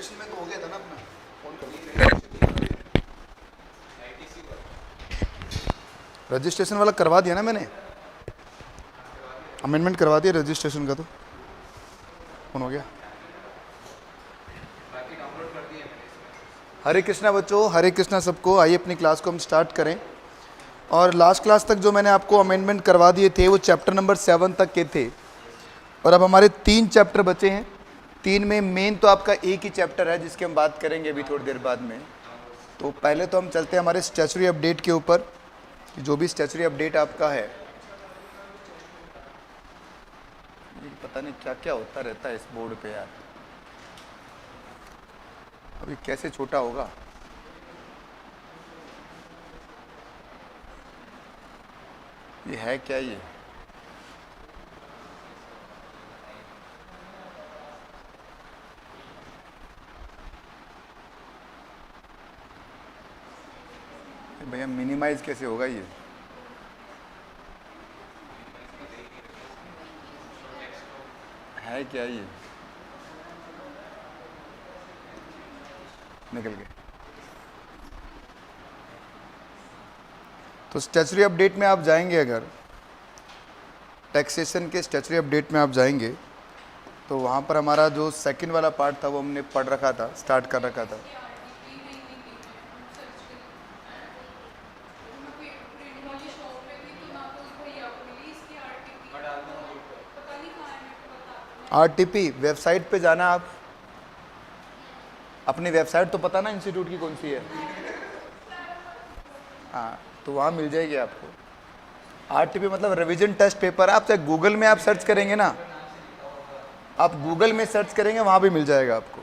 Registration में तो हो गया था ना अपना रजिस्ट्रेशन वाला करवा दिया ना मैंने, अमेंडमेंट करवा दिया रजिस्ट्रेशन का, तो कौन हो गया। हरे कृष्णा बच्चों, हरे कृष्णा सबको। आइए अपनी क्लास को हम स्टार्ट करें। और लास्ट क्लास तक जो मैंने आपको अमेंडमेंट करवा दिए थे वो चैप्टर नंबर 7 तक के थे, और अब हमारे 3 चैप्टर बचे हैं। 3 में मेन तो आपका एक ही चैप्टर है जिसकी हम बात करेंगे अभी थोड़ी देर बाद में। तो पहले तो हम चलते हैं हमारे स्टैच्यूटरी अपडेट के ऊपर, जो भी स्टैच्यूटरी अपडेट आपका है। पता नहीं क्या क्या होता रहता है इस बोर्ड पे यार, अभी कैसे छोटा होगा। ये है क्या ये, भैया मिनिमाइज कैसे होगा ये। है क्या ये, निकल गए। तो स्टैच्यूटरी अपडेट में आप जाएंगे, अगर टैक्सेशन के स्टैच्यूटरी अपडेट में आप जाएंगे तो वहाँ पर हमारा जो सेकंड वाला पार्ट था वो हमने पढ़ रखा था, स्टार्ट कर रखा था। आरटीपी वेबसाइट पे जाना, आप अपनी वेबसाइट तो पता ना इंस्टीट्यूट की कौन सी है, हाँ तो वहाँ मिल जाएगी आपको। आरटीपी मतलब रिवीजन टेस्ट पेपर। आप चाहे गूगल में आप सर्च करेंगे ना, आप गूगल में सर्च करेंगे वहाँ भी मिल जाएगा आपको।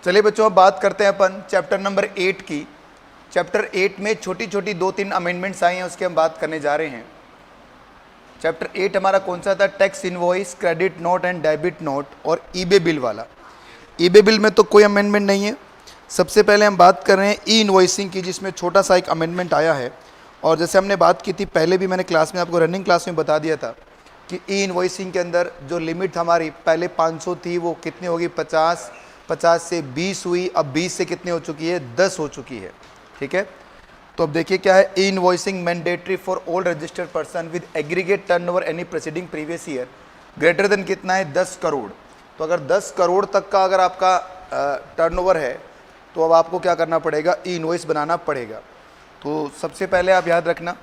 चलिए बच्चों, अब बात करते हैं अपन चैप्टर नंबर 8 की। चैप्टर 8 में छोटी छोटी 2-3 अमेंडमेंट्स आई हैं, उसकी हम बात करने जा रहे हैं। चैप्टर 8 हमारा कौन सा था? Tax invoice, credit note and debit note और ईबे बिल वाला। ईबे बिल में तो कोई अमेंडमेंट नहीं है। सबसे पहले हम बात कर रहे हैं ई इनवॉइसिंग की, जिसमें छोटा सा एक अमेंडमेंट आया है। और जैसे हमने बात की थी पहले भी, मैंने क्लास में आपको रनिंग क्लास में बता दिया था कि ई इनवॉइसिंग के अंदर जो लिमिट हमारी पहले 500 थी वो कितनी होगी? 50, 50 से 20 हुई, अब 20 से कितनी हो चुकी है? 10 हो चुकी है। ठीक है, तो अब देखिए क्या है। E invoicing mandatory for all registered person with aggregate turnover any preceding previous year greater than कितना है? 10 करोड़। तो अगर 10 करोड़ तक का अगर आपका टर्नओवर है तो अब आपको क्या करना पड़ेगा? ई इनवॉइस बनाना पड़ेगा। तो सबसे पहले आप याद रखना,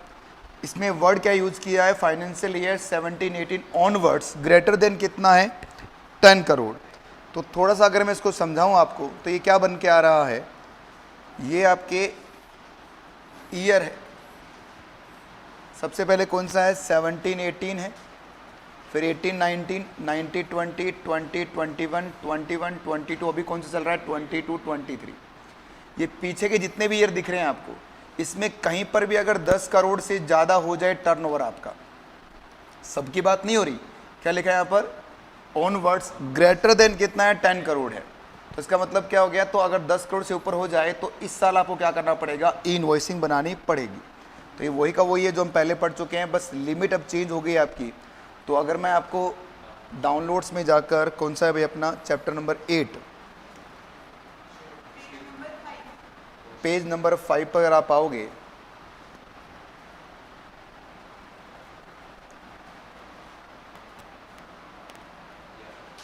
इसमें वर्ड क्या यूज़ किया है? Financial year 17-18 onwards greater than कितना है? 10 करोड़। तो थोड़ा सा अगर मैं इसको समझाऊं आपको तो ये क्या बन के आ रहा है? ये आपके ईयर है। सबसे पहले कौन सा है? 17-18 है, फिर 18-19, 19-20, 20-21, 21-22, अभी कौन सा चल रहा है? 22-23। ये पीछे के जितने भी ईयर दिख रहे हैं आपको, इसमें कहीं पर भी अगर 10 करोड़ से ज़्यादा हो जाए टर्नओवर आपका, सबकी बात नहीं हो रही, क्या लिखा है यहाँ पर? ऑनवर्ड्स ग्रेटर देन कितना है? 10 करोड़ है। तो इसका मतलब क्या हो गया? तो अगर 10 करोड़ से ऊपर हो जाए तो इस साल आपको क्या करना पड़ेगा? ई इनवॉइसिंग बनानी पड़ेगी। तो ये वही का वही है जो हम पहले पढ़ चुके हैं, बस लिमिट अब चेंज हो गई आपकी। तो अगर मैं आपको डाउनलोड्स में जाकर, कौन सा है भाई अपना? चैप्टर नंबर 8 पेज नंबर 5 पर अगर आप आओगे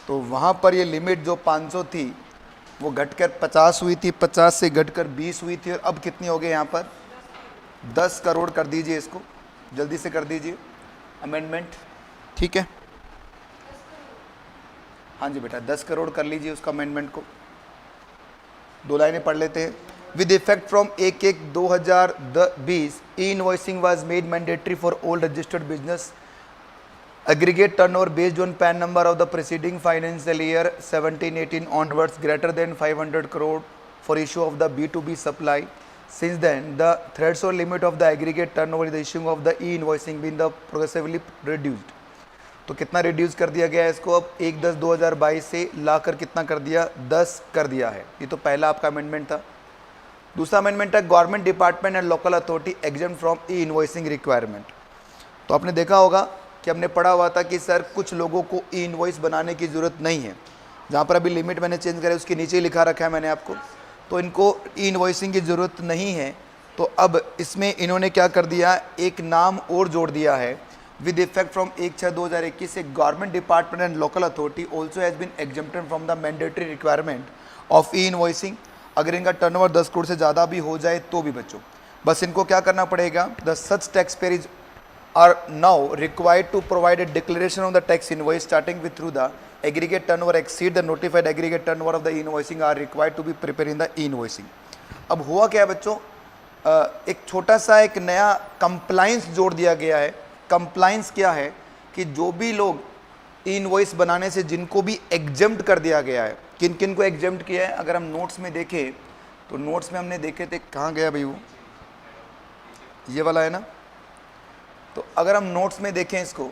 तो वहाँ पर ये लिमिट जो 500 थी वो घटकर 50 हुई थी, 50 से घटकर 20 हुई थी, और अब कितनी हो गई यहाँ पर? 10 करोड़ कर दीजिए इसको, जल्दी से कर दीजिए अमेंडमेंट। ठीक है, हाँ जी बेटा, 10 करोड़ कर लीजिए उसका अमेंडमेंट को। 2 लाइनें पढ़ लेते हैं। With effect from 1/1/2020 E invoicing was made mandatory for all registered business aggregate turnover based on PAN number of the preceding financial year 17-18 onwards greater than 500 crore for issue of the B2B supply. Since then, the threshold limit of the aggregate turnover is the issuing of the e-invoicing been the progressively reduced. तो कितना reduce कर दिया गया है इसको? अब 1/10/2022 से लाकर कितना कर दिया? 10 कर दिया है। ये तो पहला आपका अमेंडमेंट था। दूसरा अमेंडमेंट है government department and local authority exempt from E invoicing requirement. तो आपने देखा होगा कि हमने पढ़ा हुआ था कि सर कुछ लोगों को ई इनवॉइस बनाने की ज़रूरत नहीं है, जहाँ पर अभी लिमिट मैंने चेंज करा उसके नीचे ही लिखा रखा है मैंने आपको, तो इनको ई इनवॉइसिंग की ज़रूरत नहीं है। तो अब इसमें इन्होंने क्या कर दिया, एक नाम और जोड़ दिया है, विद इफेक्ट फ्रॉम 1/6/2021 से government department and local authority also has been exempted from the mandatory requirement of e invoicing. अगर इनका टर्नओवर 10 करोड़ से ज़्यादा भी हो जाए तो भी बच्चों बस इनको क्या करना पड़ेगा, the such tax pair is are now required to provide a declaration on the tax invoice starting with through the aggregate turnover exceed the notified aggregate turnover of the invoicing are required to be prepared in the invoicing। अब हुआ क्या है बच्चों, एक छोटा सा एक नया कंप्लाइंस जोड़ दिया गया है। कंप्लाइंस क्या है कि जो भी लोग इनवॉइस बनाने से जिनको भी एग्जम्प्ट कर दिया गया है, किन किन को एग्जम्प्ट किया है, अगर हम नोट्स में देखें तो नोट्स में हमने देखे थे, कहाँ गया भाई वो, ये वाला है ना, तो अगर हम नोट्स में देखें इसको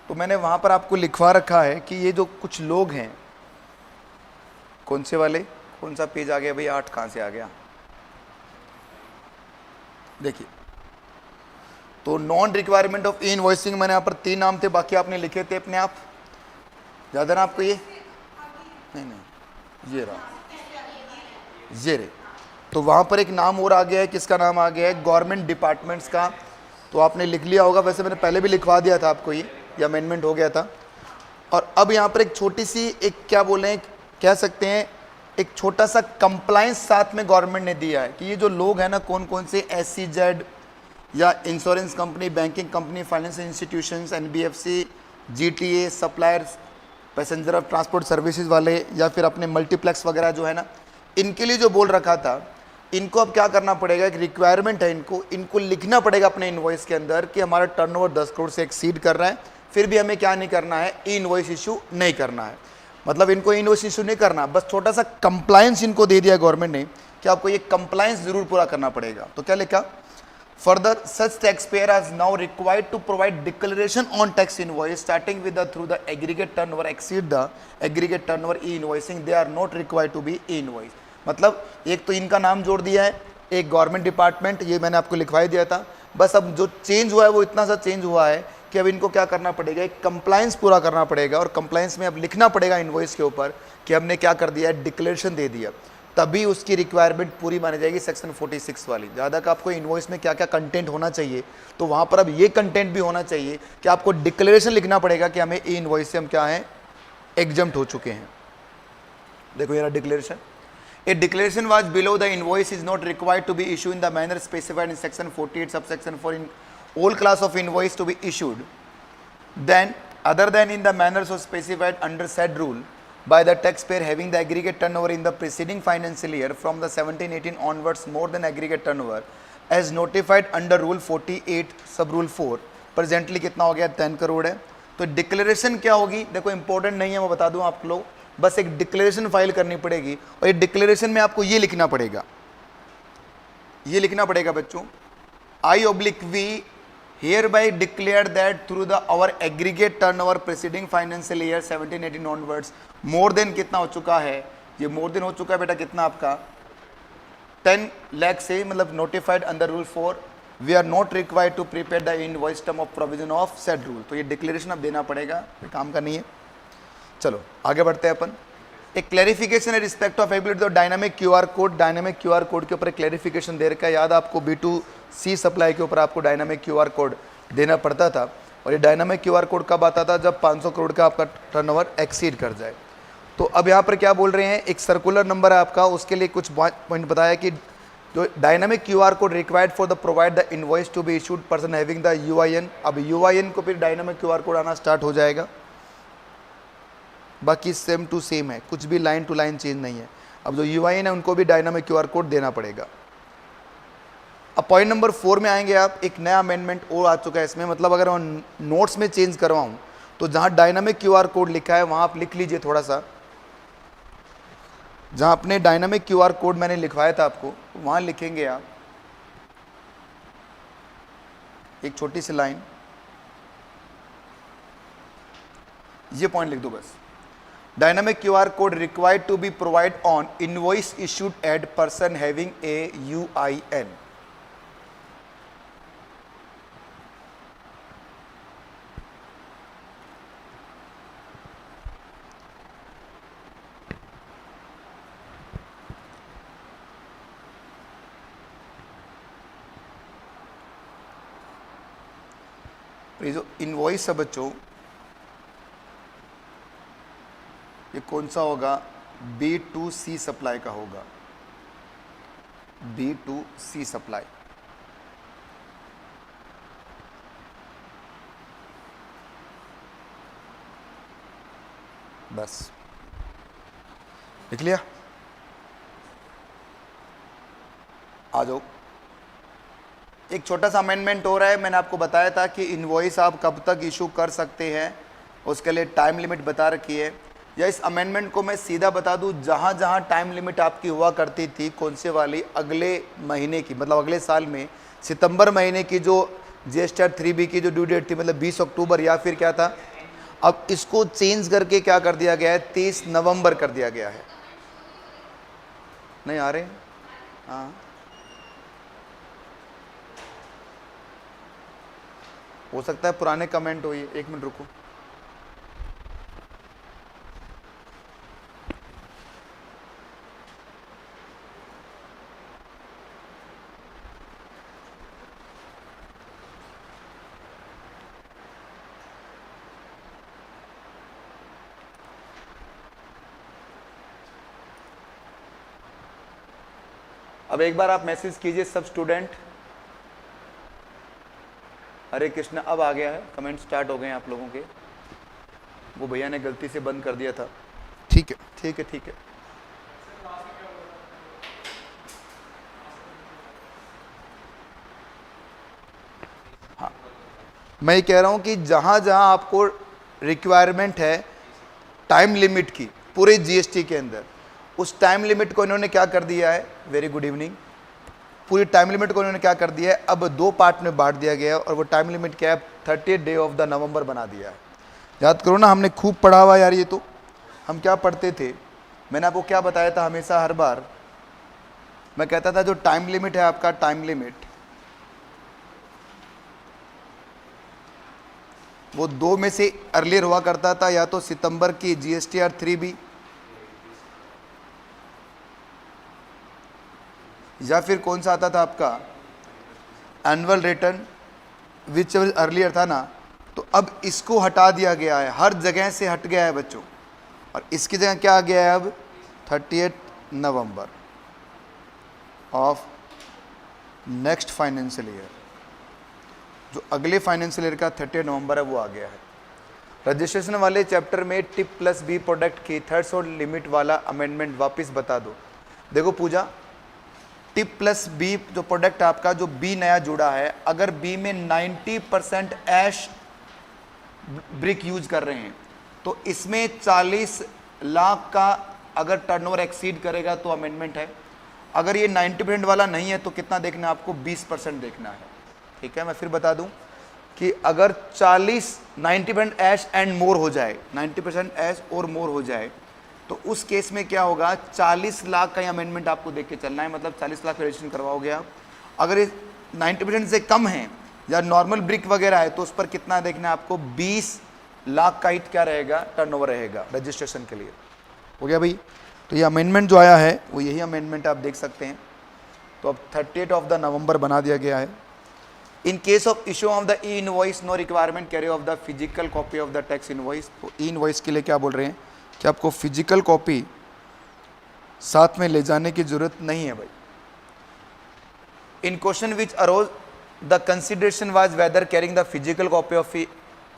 तो मैंने वहां पर आपको लिखवा रखा है कि ये जो कुछ लोग हैं, कौन से वाले, कौन सा पेज आ गया भाई, 8 कहां से आ गया, देखिए, तो non requirement of e invoicing मैंने यहाँ पर 3 नाम थे, बाकी आपने लिखे थे अपने आप, ज़्यादा ना आपको, ये नहीं ये रहा, ये रे, तो वहाँ पर एक नाम और आ गया है, किसका नाम आ गया है, गवर्नमेंट डिपार्टमेंट्स का, तो आपने लिख लिया होगा, वैसे मैंने पहले भी लिखवा दिया था आपको, ये अमेंडमेंट हो गया था। और अब यहाँ पर एक छोटी सी एक क्या बोले, कह सकते हैं एक छोटा सा कंप्लाइंस साथ में गवर्नमेंट ने दिया है कि ये जो लोग हैं ना, कौन कौन से SEZ या insurance company, banking company, financial institutions, NBFC, GTA, suppliers, passenger of transport services वाले, या फिर अपने मल्टीप्लेक्स वगैरह जो है ना, इनके लिए जो बोल रखा था, इनको अब क्या करना पड़ेगा, एक रिक्वायरमेंट है, इनको लिखना पड़ेगा अपने इनवॉइस के अंदर कि हमारा टर्नओवर 10 करोड़ से एक्सीड कर रहा है, फिर भी हमें क्या नहीं करना है, ई इनवॉइस इशू नहीं करना है। मतलब इनको ई इनवॉइस इशू नहीं करना, बस छोटा सा कंप्लायंस इनको दे दिया गवर्नमेंट ने कि आपको ये कंप्लायंस जरूर पूरा करना पड़ेगा। तो क्या लिखा, further such tax payer are now required to provide declaration on tax invoice starting with the through the aggregate turnover exceed the aggregate turnover e invoicing, they are not required to be e invoice. मतलब एक तो इनका नाम जोड़ दिया है, एक government department, ये मैंने आपको लिखवाई दिया था, बस अब जो चेंज हुआ है वो इतना सा चेंज हुआ है कि अब इनको क्या करना पड़ेगा, एक कंप्लायंस पूरा करना पड़ेगा, और कंप्लायंस में अब लिखना पड़ेगा इनवॉइस के ऊपर कि हमने क्या कर दिया है, डिक्लेरेशन दे दिया, तभी उसकी रिक्वायरमेंट पूरी मानी जाएगी सेक्शन 46 वाली। ज़्यादा का आपको इनवॉइस में क्या क्या कंटेंट होना चाहिए, तो वहाँ पर अब ये कंटेंट भी होना चाहिए कि आपको डिक्लेरेशन लिखना पड़ेगा कि हमें ई इनवॉइस से हम क्या हैं, एग्जम्प्ट हो चुके हैं। देखो ये declaration, A declaration was below the invoice is not required to be issued in the manner specified in section 48 subsection 4 in all class of invoice to be issued then other than in the manner so specified under said rule by the taxpayer having the aggregate turnover in the preceding financial year from the 17-18 onwards more than aggregate turnover as notified under rule 48 sub rule 4 presently कितना हो गया, 10 करोड़ है। तो declaration क्या होगी, देखो important नहीं है, मैं बता दूं आप लोग, बस एक डिक्लेरेशन फाइल करनी पड़ेगी, और ये डिक्लेरेशन में आपको ये लिखना पड़ेगा, ये लिखना पड़ेगा बच्चों, I/V hereby declared that through the our aggregate turnover preceding financial year 17-18 onwards more than कितना हो चुका है, ये more than हो चुका है बेटा, कितना आपका 10 लाख से, मतलब notified under rule 4 we are not required to prepare the invoice term of provision of said rule. तो ये डिक्लेरेशन अब देना पड़ेगा, काम का नहीं है। चलो आगे बढ़ते हैं अपन, एक क्लैरिफिकेशन है respect of ability of dynamic QR code. Dynamic QR code के ऊपर क्लैरिफिकेशन दे रखा है, याद आपको B2C सप्लाई के ऊपर आपको डायनामिक क्यूआर कोड देना पड़ता था, और ये डायनामिक क्यूआर कोड कब आता था, जब 500 करोड़ का आपका टर्नओवर एक्सीड कर जाए। तो अब यहाँ पर क्या बोल रहे हैं, एक सर्कुलर नंबर है आपका, उसके लिए कुछ पॉइंट बताया कि जो dynamic QR code required for the provide the invoice to be issued person having the UIN। अब UIN को फिर डायनामिक क्यूआर कोड आना स्टार्ट हो जाएगा, बाकी सेम टू सेम है, कुछ भी लाइन टू लाइन चेंज नहीं है। अब जो UIN है उनको भी डायनामिक क्यूआर कोड देना पड़ेगा। अब पॉइंट नंबर 4 में आएंगे आप, एक नया अमेंडमेंट और आ चुका है इसमें, मतलब अगर मैं नोट्स में चेंज करवाऊँ तो जहाँ डायनामिक क्यूआर कोड लिखा है वहाँ आप लिख लीजिए थोड़ा सा, जहाँ अपने डायनामिक क्यूआर कोड मैंने लिखवाया था आपको, वहाँ लिखेंगे आप एक छोटी सी लाइन, ये पॉइंट लिख दो बस, dynamic QR code required to be provide on invoice issued at person having a UIN। ये जो इनवॉइस है बच्चों, ये कौन सा होगा? B2C सप्लाई का होगा, B2C सप्लाई। बस लिख लिया? आ जाओ। एक छोटा सा अमेंडमेंट हो रहा है। मैंने आपको बताया था कि इनवॉइस आप कब तक इशू कर सकते हैं, उसके लिए टाइम लिमिट बता रखी है। या इस अमेंडमेंट को मैं सीधा बता दूं, जहां जहां टाइम लिमिट आपकी हुआ करती थी, कौन से वाली? अगले महीने की, मतलब अगले साल में सितंबर महीने की जो GSTR 3B की जो ड्यू डेट थी, मतलब 20 अक्टूबर या फिर क्या था, अब इसको चेंज करके क्या कर दिया गया है? 30 नवंबर कर दिया गया है। नहीं आ रहे? हाँ, हो सकता है पुराने कमेंट हो ये। 1 मिनट रुको। अब एक बार आप मैसेज कीजिए सब स्टूडेंट। हरे कृष्णा, अब आ गया है, कमेंट स्टार्ट हो गए हैं आप लोगों के। वो भैया ने गलती से बंद कर दिया था। ठीक है ठीक है ठीक है। हाँ, मैं ये कह रहा हूं कि जहां जहां आपको रिक्वायरमेंट है टाइम लिमिट की पूरे GST के अंदर, उस टाइम लिमिट को इन्होंने क्या कर दिया है? Very good evening. पूरी टाइम लिमिट को इन्होंने क्या कर दिया है? अब 2 पार्ट में बांट दिया गया है। और वो टाइम लिमिट क्या है? 30th डे ऑफ द नवंबर बना दिया है। याद करो ना, हमने खूब पढ़ा हुआ यार। ये तो हम क्या पढ़ते थे, मैंने आपको क्या बताया था हमेशा, हर बार मैं कहता था जो टाइम लिमिट है आपका, टाइम लिमिट वो 2 में से अर्लियर हुआ करता था, या तो सितंबर की GSTR 3B या फिर कौन सा आता था आपका एनुअल रिटर्न, विच अर्लियर था ना। तो अब इसको हटा दिया गया है, हर जगह से हट गया है बच्चों, और इसकी जगह क्या आ गया है अब? 30th November of next financial year. जो अगले फाइनेंशियल ईयर का 30 नवंबर है वो आ गया है। रजिस्ट्रेशन वाले चैप्टर में TIP+B प्रोडक्ट की थ्रेशोल्ड लिमिट वाला अमेंडमेंट वापस बता दो। देखो पूजा, TIP+B जो प्रोडक्ट आपका, जो B नया जुड़ा है, अगर B में 90% ऐश ब्रिक यूज कर रहे हैं तो इसमें 40 लाख का अगर टर्नओवर एक्सीड करेगा तो अमेंडमेंट है। अगर ये 90% वाला नहीं है तो कितना देखना है आपको? 20% देखना है। ठीक है, मैं फिर बता दूं कि अगर 90% ऐश एंड मोर हो जाए, 90% ऐश और मोर हो जाए, तो उस केस में क्या होगा? 40 लाख का अमेंडमेंट आपको देख के चलना है, मतलब 40 लाख रजिस्ट्रेशन करवाओगे आप। अगर ये 90% से कम है या नॉर्मल ब्रिक वगैरह है तो उस पर कितना देखना है आपको? 20 लाख का हिट क्या रहेगा? टर्नओवर रहेगा रजिस्ट्रेशन के लिए। हो गया भाई? तो ये अमेंडमेंट जो आया है वो यही अमेंडमेंट आप देख सकते हैं। तो अब 30th ऑफ द नवंबर बना दिया गया है। In case of issue of the e invoice no requirement carry of the physical copy of the tax invoice. तो ई इनवॉइस के लिए क्या बोल रहे हैं कि आपको फिजिकल कॉपी साथ में ले जाने की जरूरत नहीं है भाई। In question which arose the consideration was whether carrying the physical copy of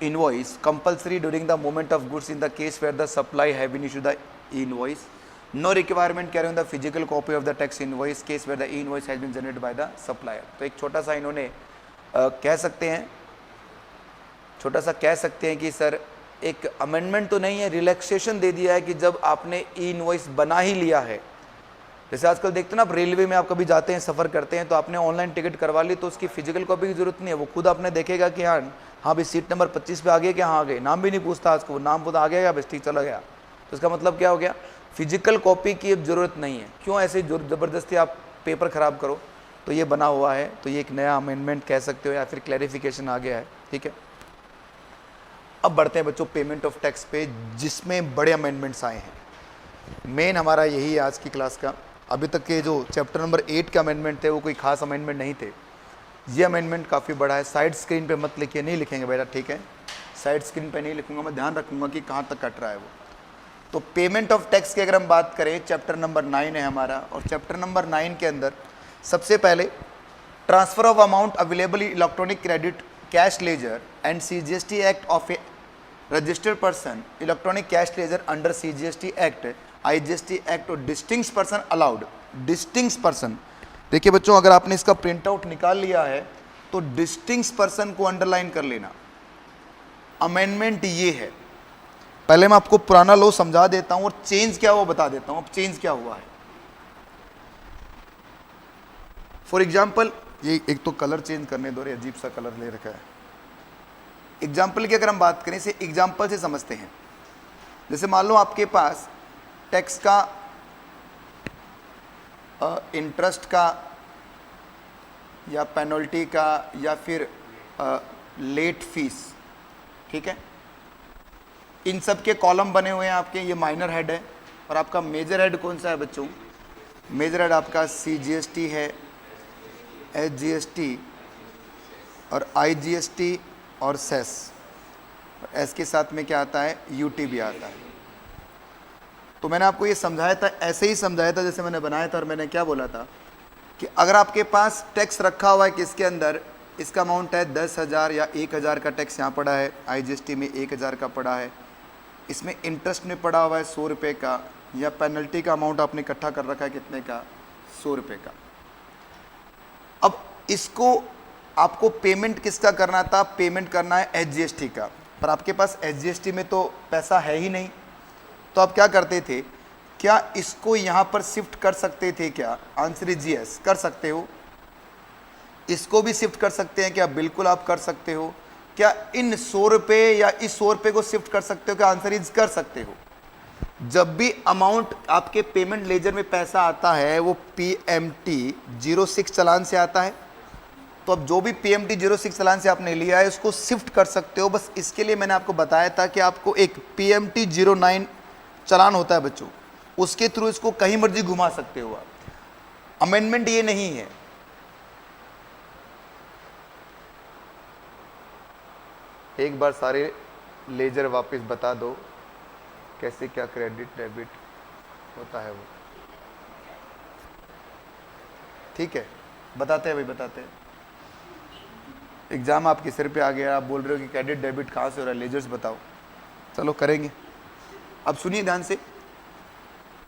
invoice compulsory during the movement of goods in the case where the supply have been issued the invoice. No requirement carrying the physical copy of the tax invoice case where the invoice has been generated by the supplier. तो एक छोटा सा इन्होंने कह सकते हैं कि sir एक अमेंडमेंट तो नहीं है, रिलैक्सेशन दे दिया है कि जब आपने ई इनवॉइस बना ही लिया है, जैसे आजकल देखते हैं ना आप रेलवे में आप कभी जाते हैं, सफ़र करते हैं, तो आपने ऑनलाइन टिकट करवा ली तो उसकी फिजिकल कॉपी की जरूरत नहीं है। वो खुद आपने देखेगा कि हाँ भाई सीट नंबर 25 पे आ गए क्या? हाँ आ गए। नाम भी नहीं पूछता आज को, नाम पूछा आ गया क्या? बस ठीक चला गया। तो इसका मतलब क्या हो गया? फिजिकल कॉपी की अब ज़रूरत नहीं है। क्यों ऐसे ज़बरदस्ती आप पेपर ख़राब करो? तो ये बना हुआ है, तो ये एक नया अमेंडमेंट कह सकते हो या फिर क्लैरिफिकेशन आ गया है। ठीक है, अब बढ़ते हैं बच्चों पेमेंट ऑफ टैक्स पे, जिसमें बड़े अमेंडमेंट्स आए हैं। मेन हमारा यही है आज की क्लास का। अभी तक के जो चैप्टर नंबर 8 के अमेंडमेंट थे वो कोई खास अमेंडमेंट नहीं थे, ये अमेंडमेंट काफ़ी बड़ा है। साइड स्क्रीन पे मत लिखिए, नहीं लिखेंगे बेटा, ठीक है, साइड स्क्रीन पे नहीं लिखूंगा, मैं ध्यान रखूंगा कि कहाँ तक कट रहा है वो। तो पेमेंट ऑफ टैक्स की अगर हम बात करें, चैप्टर नंबर 9 है हमारा, और चैप्टर नंबर 9 के अंदर सबसे पहले transfer of amount available electronic credit cash ledger and CGST act of a registered person, electronic cash ledger under CGST act, IGST act और distinct person allowed. Distinct person, देखिए बच्चों, अगर आपने इसका प्रिंट आउट निकाल लिया है तो डिस्टिंक्ट पर्सन को अंडरलाइन कर लेना। अमेंडमेंट ये है, पहले मैं आपको पुराना लॉ समझा देता हूं और चेंज क्या हुआ बता देता हूं। अब चेंज क्या हुआ है, फॉर एग्जाम्पल, ये एक तो कलर चेंज करने दो रे, अजीब सा कलर ले रखा है। एग्जाम्पल की अगर हम बात करें, इसे एग्जाम्पल से समझते हैं। जैसे मान लो आपके पास टैक्स का, इंटरेस्ट का या पेनल्टी का या फिर लेट फीस, ठीक है, इन सब के कॉलम बने हुए हैं आपके। ये माइनर हेड है और आपका मेजर हेड कौन सा है बच्चों? मेजर हेड आपका CGST है, SGST और IGST और सेस, और एस के साथ में क्या आता है? UT भी आता है। तो मैंने आपको ये समझाया था, ऐसे ही समझाया था जैसे मैंने बनाया था, और मैंने क्या बोला था कि अगर आपके पास टैक्स रखा हुआ है किसके अंदर, इसका अमाउंट है 10,000 या 1,000 का टैक्स यहाँ पड़ा है, IGST में 1,000 का पड़ा है, इसमें इंटरेस्ट में पड़ा हुआ है 100 रुपये का, या पेनल्टी का अमाउंट आपने इकट्ठा कर रखा है कितने का? 100 रुपये का। अब इसको आपको पेमेंट किसका करना था? पेमेंट करना है SGST का, पर आपके पास SGST में तो पैसा है ही नहीं। तो आप क्या करते थे? क्या इसको यहाँ पर शिफ्ट कर सकते थे क्या? आंसर इज यस, कर सकते हो। इसको भी शिफ्ट कर सकते हैं क्या? बिल्कुल आप कर सकते हो। क्या इन 100 रुपये या इस 100 रुपये को शिफ्ट कर सकते हो क्या? आंसर इज कर सकते हो। जब भी अमाउंट आपके पेमेंट लेजर में पैसा आता है वो PMT 06 चालान से आता है। तो अब जो भी PMT 06 चालान से आपने लिया है उसको शिफ्ट कर सकते हो। बस इसके लिए मैंने आपको बताया था कि आपको एक PMT 09 चालान होता है बच्चों, उसके थ्रू इसको कहीं मर्जी घुमा सकते हो आप। अमेंडमेंट ये नहीं है। एक बार सारे लेजर वापस बता दो कैसे क्या क्रेडिट डेबिट होता है वो, ठीक है? बताते हैं भाई, बताते हैं। एग्जाम आपके सिर पे आ गया, आप बोल रहे हो कि क्रेडिट डेबिट कहाँ से हो रहा है, लेजर्स बताओ। चलो करेंगे। अब सुनिए ध्यान से,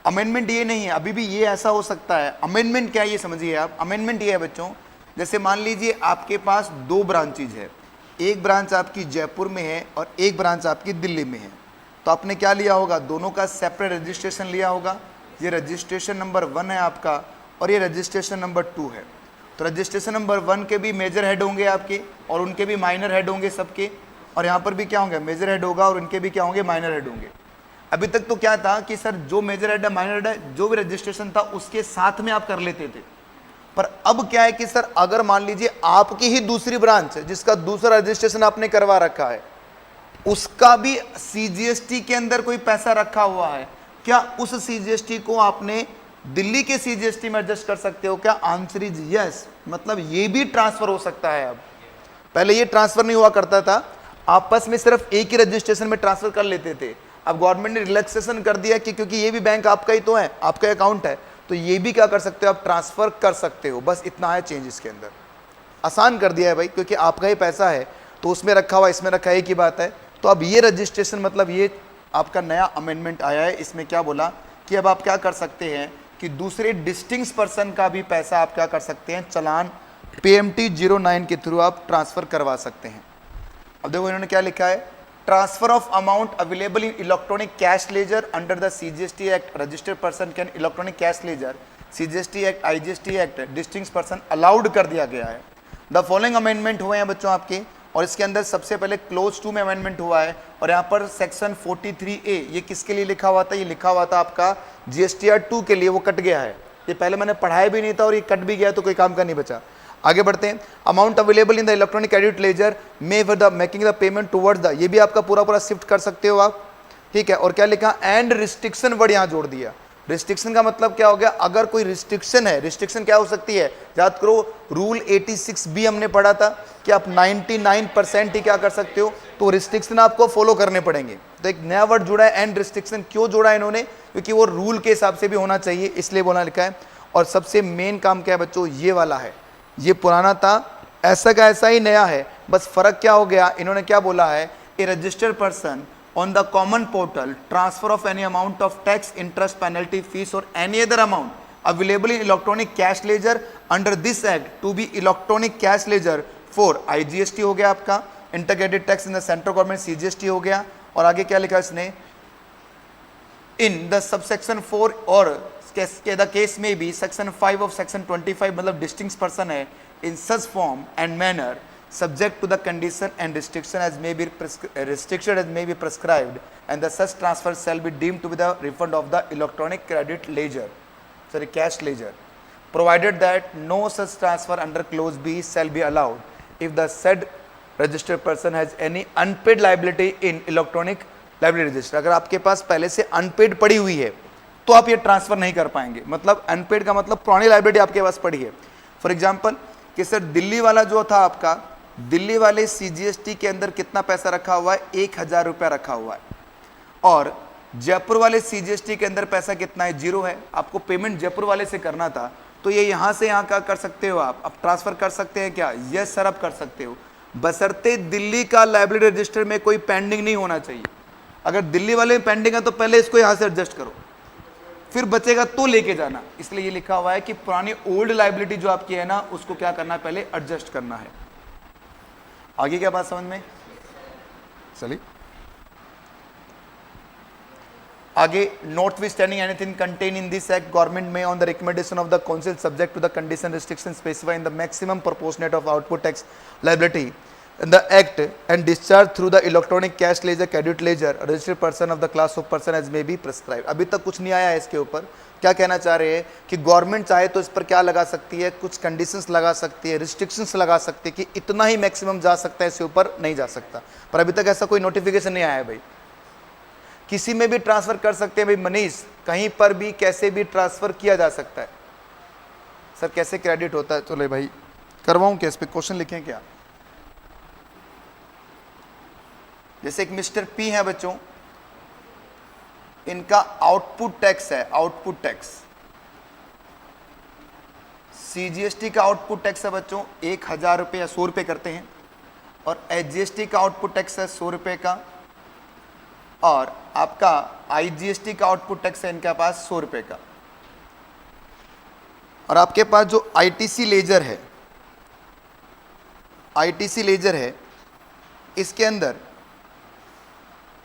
अमेंडमेंट ये नहीं है, अभी भी ये ऐसा हो सकता है। अमेंडमेंट क्या है ये समझिए आप। अमेंडमेंट ये है बच्चों, जैसे मान लीजिए आपके पास 2 ब्रांचेज है, एक ब्रांच आपकी जयपुर में है और एक ब्रांच आपकी दिल्ली में है। तो आपने क्या लिया होगा? दोनों का सेपरेट रजिस्ट्रेशन लिया होगा। ये रजिस्ट्रेशन नंबर 1 है आपका और ये रजिस्ट्रेशन नंबर 2 है। तो रजिस्ट्रेशन नंबर 1 के भी मेजर हेड होंगे आपके और उनके भी माइनर हेड होंगे सबके, और यहाँ पर भी क्या होंगे? मेजर हेड होगा और उनके भी क्या होंगे? माइनर हेड होंगे। अभी तक तो क्या था कि सर जो मेजर हेड है, माइनर हेड है, जो भी रजिस्ट्रेशन था उसके साथ में आप कर लेते थे। पर अब क्या है कि सर अगर मान लीजिए आपकी ही दूसरी ब्रांच है जिसका दूसरा रजिस्ट्रेशन आपने करवा रखा है, उसका भी CGST के अंदर कोई पैसा रखा हुआ है, क्या उस CGST को आपने दिल्ली के CGST में एडजस्ट कर सकते हो क्या? Answer is yes. मतलब ये भी ट्रांसफर हो सकता है। अब पहले ये ट्रांसफर नहीं हुआ करता था, आपस में सिर्फ एक ही रजिस्ट्रेशन में ट्रांसफर कर लेते थे। अब गवर्नमेंट ने रिलैक्सेशन कर दिया कि क्योंकि ये भी बैंक आपका ही तो है, आपका अकाउंट है, तो ये भी क्या कर सकते हो? आप ट्रांसफर कर सकते हो। बस इतना है चेंज इसके अंदर, आसान कर दिया है भाई, क्योंकि आपका ही पैसा है तो उसमें रखा हुआ इसमें रखा, एक ही बात है। तो अब ये रजिस्ट्रेशन मतलब ये आपका नया अमेंडमेंट आया है, इसमें क्या बोला कि अब आप क्या कर सकते हैं कि दूसरे डिस्टिंक्ट पर्सन का भी पैसा आप क्या कर सकते हैं? चालान PMT 09 के थ्रू आप ट्रांसफर करवा सकते हैं। अब देखो इन्होंने क्या लिखा है, transfer of amount available in electronic cash ledger under the CGST act, registered person can electronic cash laser, CGST act, IGST act, distinct person allowed कर दिया गया है। द फॉलोइंग अमेंडमेंट हुए हैं बच्चों आपके, और इसके अंदर सबसे पहले क्लोज 2 में अमेंडमेंट हुआ है, और यहाँ पर सेक्शन 43A ये किसके लिए लिखा हुआ था? ये लिखा हुआ था आपका GSTR 2 के लिए, वो कट गया है। ये पहले मैंने पढ़ाया भी नहीं था और ये कट भी गया, तो कोई काम का नहीं बचा। आगे बढ़ते हैं। Amount available in the electronic credit laser may for the making the payment towards the, ये भी आपका पूरा पूरा शिफ्ट कर सकते हो आप, ठीक है। और क्या लिखा? एंड रिस्ट्रिक्शन वर्ड यहाँ जोड़ दिया। रिस्ट्रिक्शन का मतलब क्या हो गया, अगर कोई रिस्ट्रिक्शन है, रिस्ट्रिक्शन क्या हो सकती है, याद करो रूल 86B हमने पढ़ा था कि आप 99% ही क्या कर सकते हो, तो रिस्ट्रिक्शन आपको फॉलो करने पड़ेंगे। तो एक नया वर्ड जुड़ा है एंड रिस्ट्रिक्शन, क्यों जोड़ा है इन्होंने, क्योंकि वो रूल के हिसाब से भी होना चाहिए इसलिए बोला लिखा है। और सबसे मेन काम क्या है बच्चों, ये वाला है, ये पुराना था ऐसा का ऐसा ही नया है, बस फर्क क्या हो गया, इन्होंने क्या बोला है, a registered person on the common portal transfer of any amount of tax, interest, penalty, fees or any other amount available in electronic cash ledger under this act to be electronic cash ledger for IGST हो गया आपका, integrated tax in the central government CGST हो गया, और आगे क्या लिखा इसने, in the subsection 4 और the case में भी section 5 of section 25 मतलब distinct person है, in such form and manner subject to the condition and restriction as may be prescribed, and the such transfer shall be deemed to be the refund of the electronic credit ledger, sorry cash ledger, provided that no such transfer under clause B shall be allowed if the said registered person has any unpaid liability in electronic liability register। अगर आपके पास पहले से unpaid पड़ी हुई है तो आप ये ट्रांसफर नहीं कर पाएंगे, मतलब अनपेड का मतलब पुरानी लाइबिलिटी आपके पास पड़ी है। फॉर एग्जांपल कि सर दिल्ली वाला जो था आपका, दिल्ली वाले CGST के अंदर कितना पैसा रखा हुआ है, 1000 रुपया रखा हुआ है, और जयपुर वाले CGST के अंदर पैसा कितना है, 0 है। आपको पेमेंट जयपुर वाले से करना था, तो ये यहाँ से यहाँ का कर सकते हो आप ट्रांसफर कर सकते हैं क्या, यस सर आप कर सकते हो, बशर्ते दिल्ली का लाइबिलिटी रजिस्टर में कोई पेंडिंग नहीं होना चाहिए। अगर दिल्ली वाले में पेंडिंग है तो पहले इसको यहाँ से एडजस्ट करो, फिर बचेगा तो लेके जाना। इसलिए ये लिखा हुआ है कि पुरानी ओल्ड लाइबिलिटी जो आपकी है ना, उसको क्या करना है, पहले एडजस्ट करना है। आगे क्या बात समझ में चलिए आगे, notwithstanding anything contain in this act government में on the recommendation of the council subject to the condition restriction specify in the maximum proportionate of output tax liability in the act and discharge through the electronic cash ledger credit ledger registered person of the class of person as may be prescribe. अभी तक कुछ नहीं आया है इसके ऊपर। क्या कहना चाह रहे हैं कि गवर्नमेंट चाहे तो इस पर क्या लगा सकती है, कुछ कंडीशंस लगा सकती है, रिस्ट्रिक्शंस लगा सकती है कि इतना ही मैक्सिमम जा सकता है, इससे ऊपर नहीं जा सकता। पर अभी तक ऐसा कोई नोटिफिकेशन नहीं आया है भाई। किसी में भी ट्रांसफर कर सकते हैं भाई मनीष, कहीं पर भी कैसे भी ट्रांसफर किया जा सकता है। सर कैसे क्रेडिट होता है, चलो भाई करवाऊं क्या, इस पे क्वेश्चन लिखें क्या। जैसे एक मिस्टर पी है बच्चों, इनका आउटपुट टैक्स है, आउटपुट टैक्स CGST का आउटपुट टैक्स है बच्चों 1000 रुपये या 100 रुपये करते हैं, और HGST का आउटपुट टैक्स है 100 रुपये का, और आपका IGST का आउटपुट टैक्स है इनके पास 100 रुपये का। और आपके पास जो ITC लेजर है, ITC लेजर है, इसके अंदर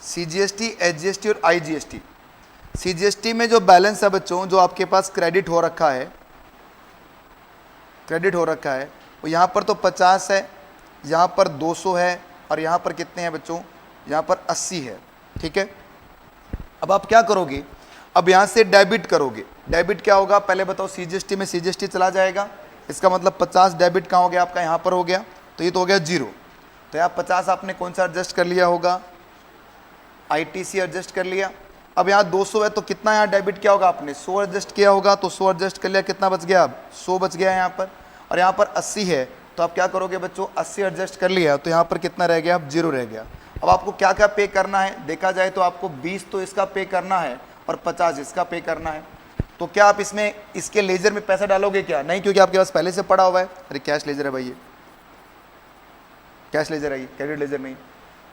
CGST, HGST और IGST। CGST में जो बैलेंस है बच्चों, जो आपके पास क्रेडिट हो रखा है, क्रेडिट हो रखा है, वो यहाँ पर तो 50 है, यहाँ पर 200 है, और यहाँ पर कितने हैं बच्चों, यहाँ पर 80 है। ठीक है, अब आप क्या करोगे, अब यहाँ से डेबिट करोगे। डेबिट क्या होगा पहले बताओ, CGST में CGST चला जाएगा, इसका मतलब 50 डेबिट कहाँ हो गया आपका, यहाँ पर हो गया, तो ये तो हो गया 0। तो यहाँ 50 आपने कौन सा एडजस्ट कर लिया होगा, ITC एडजस्ट कर लिया। अब यहाँ 200 है तो कितना यहाँ डेबिट क्या होगा, आपने 100 एडजस्ट किया होगा, तो 100 एडजस्ट कर लिया, कितना बच गया, अब 100 बच गया यहाँ पर। और यहाँ पर 80 है तो आप क्या करोगे बच्चों, 80 एडजस्ट कर लिया, तो यहाँ पर कितना रह गया, अब 0 रह गया। अब आपको क्या क्या पे करना है, देखा जाए तो आपको 20 तो इसका पे करना है और 50 इसका पे करना है। तो क्या आप इसमें इसके लेजर में पैसा डालोगे क्या, नहीं, क्योंकि आपके पास पहले से पड़ा हुआ है। अरे कैश लेजर है भाई, ये कैश लेजर है, क्रेडिट लेजर नहीं।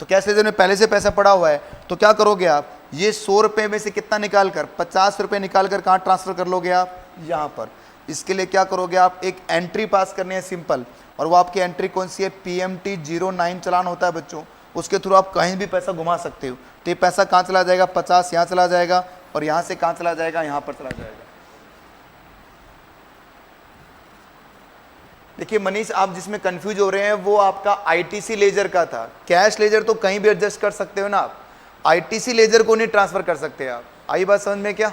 तो कैश लेजर में पहले से पैसा पड़ा हुआ है, तो क्या करोगे आप, ये 100 रुपये में से कितना निकाल कर, 50 रुपये निकाल कर कहाँ ट्रांसफर कर लोगे आप, यहाँ पर। इसके लिए क्या करोगे आप, एक एंट्री पास करनी है सिंपल, और वो आपकी एंट्री कौन सी है, PMT 09 चालान होता है बच्चों, उसके थ्रू आप कहीं भी पैसा घुमा सकते हो। तो ये पैसा कहाँ चला जाएगा, 50 यहाँ चला जाएगा, और यहाँ से कहाँ चला जाएगा, यहाँ पर चला जाएगा। देखिए मनीष, आप जिसमें कंफ्यूज हो रहे हैं वो आपका ITC लेजर का था। कैश लेजर तो कहीं भी एडजस्ट कर सकते हो ना आप, ITC लेजर को नहीं ट्रांसफर कर सकते आप। आई बात समझ में क्या,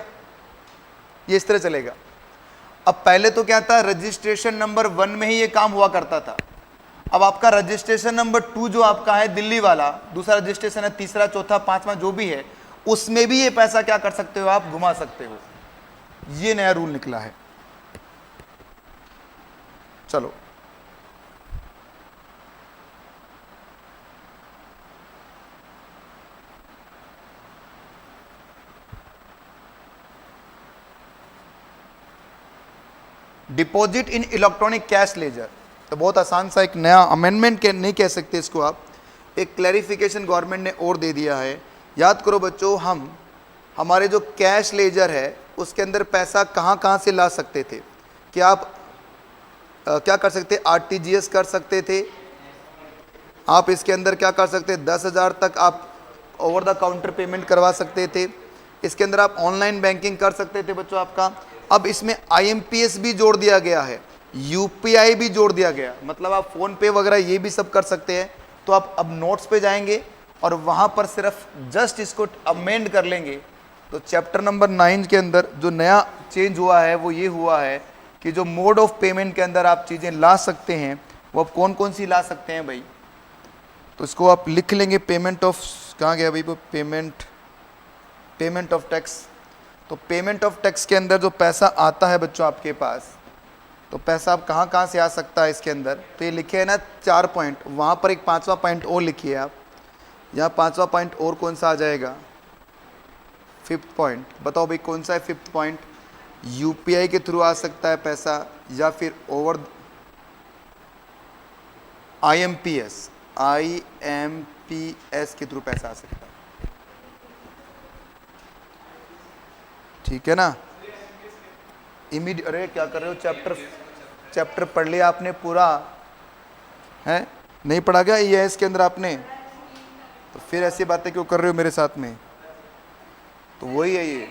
ये इस तरह चलेगा। अब पहले तो क्या था, रजिस्ट्रेशन नंबर 1 में ही ये काम हुआ करता था। अब आपका रजिस्ट्रेशन नंबर 2 जो आपका है दिल्ली वाला, दूसरा रजिस्ट्रेशन है, तीसरा, चौथा, पांचवा जो भी है, उसमें भी ये पैसा क्या कर सकते हो आप, घुमा सकते हो। ये नया रूल निकला है। चलो deposit in electronic cash laser, तो बहुत आसान सा एक नया अमेंडमेंट के नहीं कह सकते इसको आप, एक क्लैरिफिकेशन गवर्नमेंट ने और दे दिया है। याद करो बच्चों, हम हमारे जो कैश लेजर है उसके अंदर पैसा कहाँ कहाँ से ला सकते थे, कि आप क्या कर सकते, आरटीजीएस कर सकते थे, आप इसके अंदर क्या कर सकते, 10,000 तक आप ओवर द काउंटर पेमेंट करवा सकते थे, इसके अंदर आप ऑनलाइन बैंकिंग कर सकते थे बच्चों आपका। अब इसमें आईएमपीएस भी जोड़ दिया गया है, यूपीआई भी जोड़ दिया गया, मतलब आप फोन पे वगैरह ये भी सब कर सकते हैं। तो आप अब नोट्स पे जाएंगे और वहाँ पर सिर्फ जस्ट इसको अमेंड कर लेंगे। तो चैप्टर नंबर 9 के अंदर जो नया चेंज हुआ है वो ये हुआ है कि जो मोड ऑफ पेमेंट के अंदर आप चीज़ें ला सकते हैं वो आप कौन कौन सी ला सकते हैं भाई, तो इसको आप लिख लेंगे। पेमेंट ऑफ, कहाँ गया भाई वो, पेमेंट ऑफ टैक्स। तो पेमेंट ऑफ टैक्स के अंदर जो पैसा आता है बच्चों आपके पास, तो पैसा आप कहाँ कहाँ से आ सकता है इसके अंदर, तो ये लिखे है ना 4 पॉइंट, वहाँ पर एक 5वां पॉइंट और लिखिए आप, यहाँ 5वां पॉइंट और कौन सा आ जाएगा, 5th पॉइंट। बताओ भाई कौन सा है 5th पॉइंट, यूपीआई के थ्रू आ सकता है पैसा या फिर ओवर आईएमपीएस के थ्रू पैसा आ सकता है, ठीक है ना। इमीडिएट, अरे क्या कर रहे हो, चैप्टर पढ़ लिया आपने पूरा है, नहीं पढ़ा गया ये है इसके अंदर आपने, तो फिर ऐसी बातें क्यों कर रहे हो मेरे साथ में, तो वही है ये।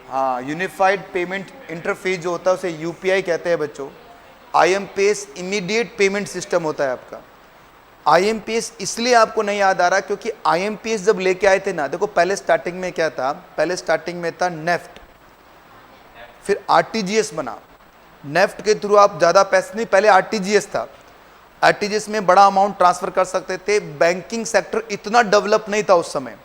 हाँ, यूनिफाइड पेमेंट इंटरफेस जो होता है उसे यूपीआई कहते हैं बच्चों। आईएमपीएस इमीडिएट पेमेंट सिस्टम होता है आपका। आईएमपीएस इसलिए आपको नहीं याद आ रहा क्योंकि आईएमपीएस जब लेके आए थे ना, देखो पहले स्टार्टिंग में क्या था, पहले स्टार्टिंग में था नेफ्ट, फिर आरटीजीएस बना। नेफ्ट के थ्रू आप ज़्यादा पैसे नहीं, पहले आरटीजीएस था, आरटीजीएस में बड़ा अमाउंट ट्रांसफर कर सकते थे। बैंकिंग सेक्टर इतना डेवलप नहीं था उस समय,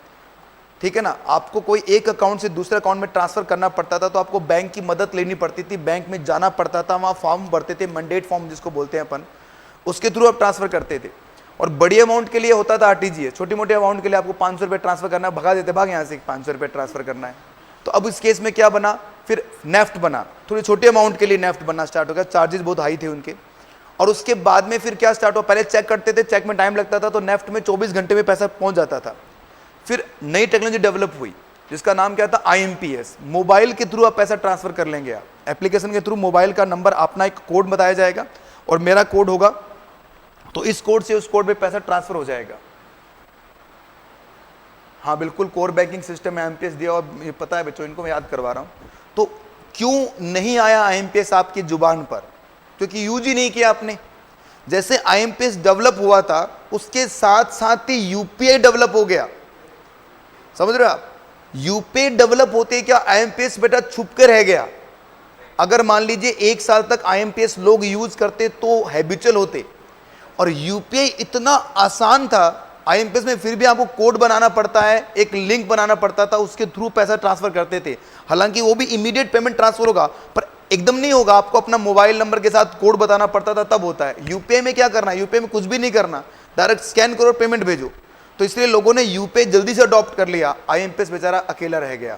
ठीक है ना। आपको कोई एक अकाउंट से दूसरे अकाउंट में ट्रांसफर करना पड़ता था तो आपको बैंक की मदद लेनी पड़ती थी, बैंक में जाना पड़ता था, वहाँ फॉर्म भरते थे, मैंडेट फॉर्म जिसको बोलते हैं अपन, उसके थ्रू आप ट्रांसफर करते थे। और बड़ी अमाउंट के लिए होता था आरटीजीएस, छोटी मोटी अमाउंट के लिए आपको 500 रुपये ट्रांसफर करना है, भगा देते, भाग यहाँ से 500 रुपये ट्रांसफर करना है। तो अब इस केस में क्या बना, फिर नेफ्ट बना, थोड़ी छोटी अमाउंट के लिए नेफ्ट बनना स्टार्ट हो गया, चार्जेस बहुत हाई थे उनके। और उसके बाद में फिर क्या स्टार्ट हुआ, पहले चेक करते थे, चेक में टाइम लगता था, तो नेफ्ट में 24 घंटे में पैसा पहुंच जाता था। फिर नई टेक्नोलॉजी डेवलप हुई जिसका नाम क्या था, आईएमपीएस। मोबाइल के थ्रू आप पैसा ट्रांसफर कर लेंगे, आप एप्लीकेशन के थ्रू, मोबाइल का नंबर अपना एक कोड बताया जाएगा और मेरा कोड होगा, तो इस कोड से उस कोड में पैसा ट्रांसफर हो जाएगा। हाँ बिल्कुल, कोर बैंकिंग सिस्टम में आईएमपीएस दिया और ये पता है बच्चों, इनको मैं याद करवा रहा हूं। तो क्यों नहीं आया आईएमपीएस आपकी जुबान पर, क्योंकि यूज ही नहीं किया आपने। जैसे आईएमपीएस डेवलप हुआ था उसके साथ साथ ही यूपीआई डेवलप हो गया, समझ रहे हो आप। यूपीआई डेवलप होते क्या आईएमपीएस बेटा छुप के रह गया। अगर मान लीजिए 1 साल तक आईएमपीएस लोग यूज करते तो हैबिचुअल होते, और यूपीआई इतना आसान था आईएमपीएस में, फिर भी आपको कोड बनाना पड़ता है, एक लिंक बनाना पड़ता था, उसके थ्रू पैसा ट्रांसफर करते थे। हालांकि वो भी इमीडिएट पेमेंट ट्रांसफर होगा पर एकदम नहीं होगा, आपको अपना मोबाइल नंबर के साथ कोड बताना पड़ता था, तब होता है। यूपीआई में क्या करना है, यूपीआई में कुछ भी नहीं करना, डायरेक्ट स्कैन करो पेमेंट भेजो। तो इसलिए लोगों ने यूपीआई जल्दी से अडॉप्ट कर लिया, आईएमपीएस बेचारा अकेला रह गया,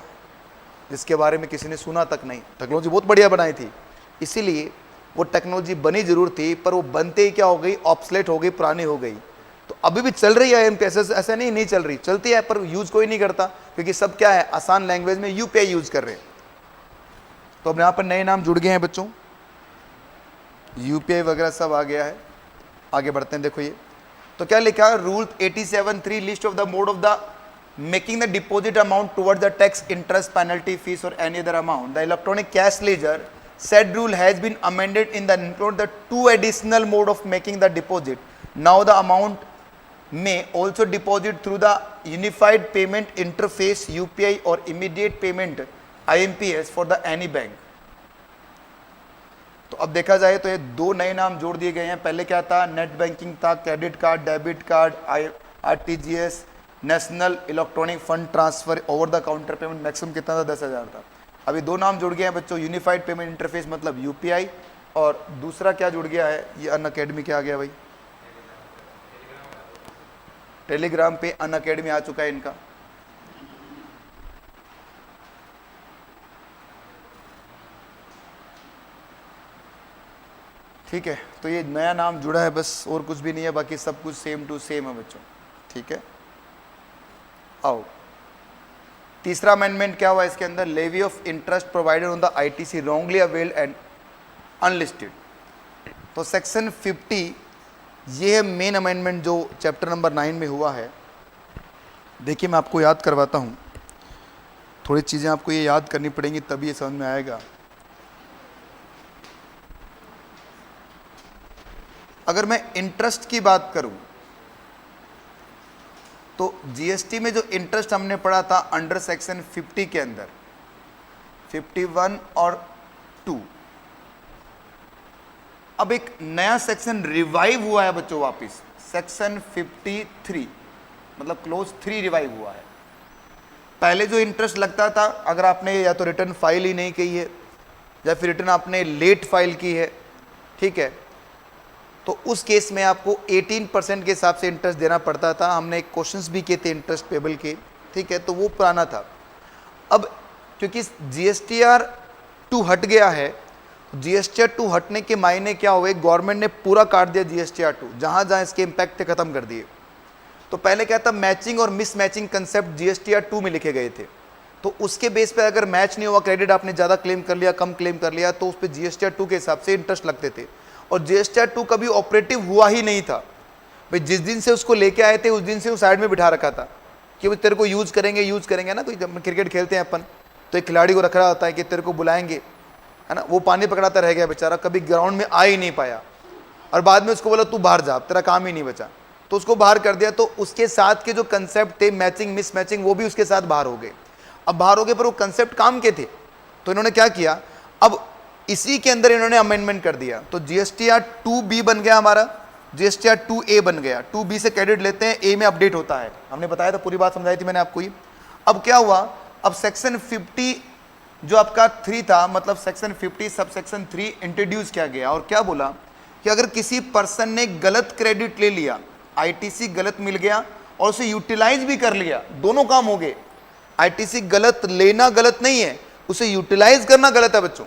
जिसके बारे में किसी ने सुना तक नहीं। टेक्नोलॉजी बहुत बढ़िया बनाई थी, इसीलिए वो टेक्नोलॉजी बनी जरूर थी पर वो बनते ही क्या हो गई, ऑब्सलेट हो गई, पुरानी हो गई। तो अभी भी चल रही है आईएमपीएस, ऐसा नहीं चल रही, चलती है पर यूज कोई नहीं करता, क्योंकि सब क्या है, आसान लैंग्वेज में यूपीआई यूज कर रहे हैं। तो अब यहाँ पर नए नाम जुड़ गए हैं बच्चों, यूपीआई वगैरह सब आ गया है। आगे बढ़ते हैं, देखो ये तो क्या लिखा है, rule 87(3) list of the mode of the making the deposit amount towards the tax, interest, penalty, fees और any other amount. The electronic cash ledger said rule has been amended in the include the 2 additional mode of making the deposit. Now the amount may also deposit through the unified payment interface UPI or immediate payment IMPS for the any bank. तो अब देखा जाए तो ये 2 नए नाम जोड़ दिए गए हैं। पहले क्या था, नेट बैंकिंग था, credit card, debit card, RTGS, national electronic fund transfer, over the counter payment, maximum कितना था, 10,000 था। अभी दो नाम जुड़ गए हैं बच्चों, यूनिफाइड पेमेंट इंटरफेस मतलब यूपीआई, और दूसरा क्या जुड़ गया है, ये अनअकैडमी क्या आ गया भाई, टेलीग्राम पे अनअकैडमी आ चुका है इनका। ठीक है, तो ये नया नाम जुड़ा है बस, और कुछ भी नहीं है, बाकी सब कुछ सेम टू सेम है बच्चों। ठीक है, आओ तीसरा अमेंडमेंट क्या हुआ इसके अंदर, levy of interest provided on the ITC wrongly availed and unlisted. तो सेक्शन 50 ये है मेन अमेंडमेंट जो चैप्टर नंबर 9 में हुआ है। देखिए मैं आपको याद करवाता हूँ, थोड़ी चीज़ें आपको ये याद करनी पड़ेंगी तभी ये समझ में आएगा। अगर मैं इंटरेस्ट की बात करूं तो जीएसटी में जो इंटरेस्ट हमने पढ़ा था अंडर सेक्शन 50 के अंदर 51 और 2, अब एक नया सेक्शन रिवाइव हुआ है बच्चों वापस, सेक्शन 53 मतलब क्लोज 3 रिवाइव हुआ है। पहले जो इंटरेस्ट लगता था, अगर आपने या तो रिटर्न फाइल ही नहीं की है या फिर रिटर्न आपने लेट फाइल की है, ठीक है, तो उस केस में आपको 18% के हिसाब से इंटरेस्ट देना पड़ता था। हमने क्वेश्चंस भी किए थे इंटरेस्ट पेबल के, ठीक है, तो वो पुराना था। अब क्योंकि जीएसटीआर 2 हट गया है, जीएसटीआर 2 हटने के मायने क्या हुए, गवर्नमेंट ने पूरा काट दिया जीएसटीआर 2, जहां जहां इसके इम्पैक्ट थे खत्म कर दिए। तो पहले क्या था, मैचिंग और मिस मैचिंग कंसेप्ट जीएसटीआर 2 में लिखे गए थे, तो उसके बेस पर अगर मैच नहीं हुआ, क्रेडिट आपने ज़्यादा क्लेम कर लिया, कम क्लेम कर लिया, तो उस पर जीएसटीआर 2 के हिसाब से इंटरेस्ट लगते थे। और जीएसटीआर 2 कभी ऑपरेटिव हुआ ही नहीं था भाई, जिस दिन से उसको लेके आए थे उस दिन से वो साइड में बिठा रखा था कि वो तेरे को यूज करेंगे ना। कोई जब क्रिकेट खेलते हैं अपन तो एक खिलाड़ी को रख रहा होता है कि तेरे को बुलाएंगे, है ना, वो पानी पकड़ाता रह गया बेचारा, कभी ग्राउंड में आ ही नहीं पाया, और बाद में उसको बोला तू बाहर जा, तेरा काम ही नहीं बचा, तो उसको बाहर कर दिया। तो उसके साथ के जो कंसेप्ट थे मैचिंग मिस मैचिंग, वो भी उसके साथ बाहर हो गए। अब बाहर हो गए पर वो कंसेप्ट काम के थे, तो इन्होंने क्या किया, अब इसी के अंदर इन्होंने अमेंडमेंट कर दिया। तो जीएसटीआर 2B बन गया हमारा, जीएसटीआर 2A बन गया। 2B से क्रेडिट लेते हैं, A में अपडेट होता है, हमने बताया था, पूरी बात समझाई थी मैंने आपको ही। अब क्या हुआ, अब सेक्शन 50 जो आपका 3 था, मतलब सेक्शन 50 सब सेक्शन 3 इंट्रोड्यूस किया गया, और क्या बोला कि अगर किसी पर्सन ने गलत क्रेडिट ले लिया, आईटीसी गलत मिल गया और उसे यूटिलाइज भी कर लिया, दोनों काम हो गए। आईटीसी गलत लेना गलत नहीं है, उसे यूटिलाइज करना गलत है बच्चों।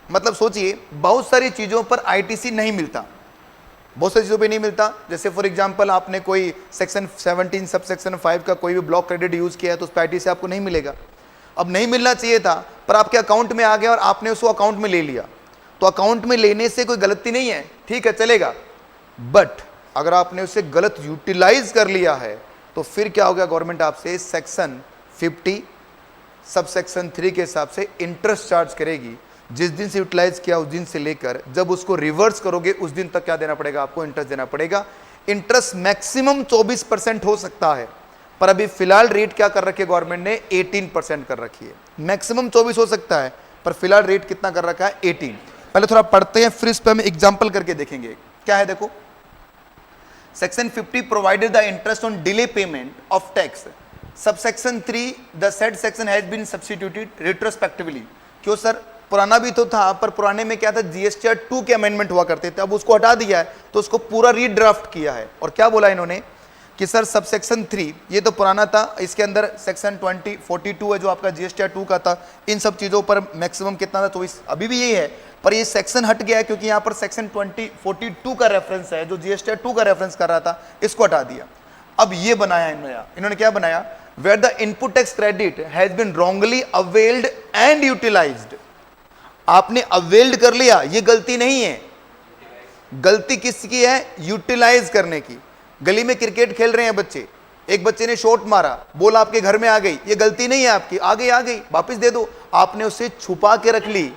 मतलब सोचिए, बहुत सारी चीजों पर आईटीसी नहीं मिलता, बहुत सारी चीजों पे नहीं मिलता। जैसे फॉर एग्जांपल आपने कोई सेक्शन 17 सब सेक्शन 5 का कोई भी ब्लॉक क्रेडिट यूज किया है तो उस पर आईटीसी आपको नहीं मिलेगा। अब नहीं मिलना चाहिए था, पर आपके अकाउंट में आ गया और आपने उसको अकाउंट में ले लिया, तो अकाउंट में लेने से कोई गलती नहीं है, ठीक है, चलेगा। बट अगर आपने उसे गलत यूटिलाइज कर लिया है तो फिर क्या हो गया, गवर्नमेंट आपसे सेक्शन 50 सब सेक्शन 3 के हिसाब से इंटरेस्ट चार्ज करेगी। जिस दिन से यूटिलाइज किया उस दिन से लेकर जब उसको रिवर्स करोगे उस दिन तक क्या देना पड़ेगा, आपको इंटरेस्ट देना पड़ेगा। इंटरेस्ट मैक्सिमम 24% हो सकता है, पर अभी फिलहाल रेट क्या कर रखी है गवर्नमेंट ने, 18% कर रखी है। मैक्सिमम 24 हो सकता है, पर फिलहाल रेट कितना कर रखा है, 18। पहले थोड़ा पढ़ते हैं, फिर इस पर हम एग्जाम्पल करके देखेंगे क्या है। देखो, section 50 provided the interest on delay payment of tax, subsection 3 the said section has been substituted retrospectively. क्यों सर, पुराना भी तो था, पर पुराने में क्या था, जीएसटीआर 2 के अमेंडमेंट हुआ करते थे, अब उसको हटा दिया है, तो उसको पूरा रीड्राफ्ट किया है। और क्या बोला इन्होंने कि सर सबसेक्शन 3 ये तो पुराना था, इसके अंदर सेक्शन 42 है जो आपका जीएसटीआर 2 का था, इन सब चीज़ों पर मैक्सिमम कितना था, 24, अभी भी यही है, पर ये सेक्शन हट गया है क्योंकि यहाँ पर सेक्शन 42 का रेफरेंस है जो जीएसटीआर 2 का रेफरेंस कर रहा था, इसको हटा दिया। अब ये बनाया इन्होंने क्या बनाया, where the input tax credit has been wrongly availed and utilized. आपने अवेल्ड कर लिया, ये गलती नहीं है, गलती किसकी है, यूटिलाइज करने की। गली में क्रिकेट खेल रहे हैं बच्चे, एक बच्चे ने शॉट मारा, बॉल आपके घर में आ गई, ये गलती नहीं है आपकी, आ गई वापस दे दो, आपने उसे छुपा के रख ली,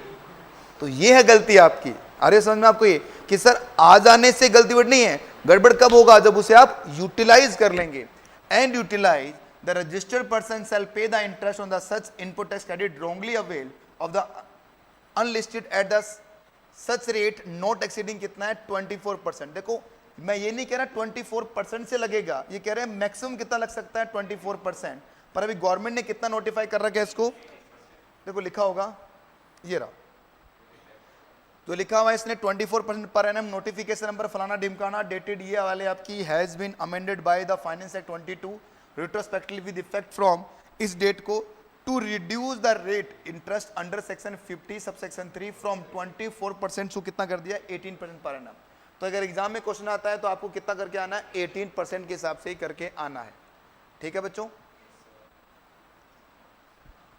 तो ये है गलती आपकी। अरे समझ में आपको ये कि सर आ जाने से गलती बट नहीं है, गड़बड़ कब होगा, जब उसे आप यूटिलाइज कर लेंगे। And utilise the registered person shall pay the interest on the such input tax credit wrongly availed of the unlisted at the such rate not exceeding कितना है, 24%। देखो मैं ये नहीं कह रहा 24% से लगेगा, ये कह रहे हैं मैक्सिमम कितना लग सकता है, 24%। पर अभी गवर्नमेंट ने कितना नोटिफाई कर रखा है इसको, देखो लिखा होगा, ये रहा तो लिखा हुआ है इसने 24% पर एनम, नोटिफिकेशन नंबर फलाना ढिमकाना, डेटेड ये वाले आपकी has been amended by the finance act 22 retrospectively with effect from इस डेट को, to reduce the rate interest under section 50 sub section 3 from 24% से कितना कर दिया 18% पर एनम। तो अगर एग्जाम में क्वेश्चन आता है तो आपको कितना करके आना है 18% के हिसाब से ही करके आना है। ठीक है बच्चों,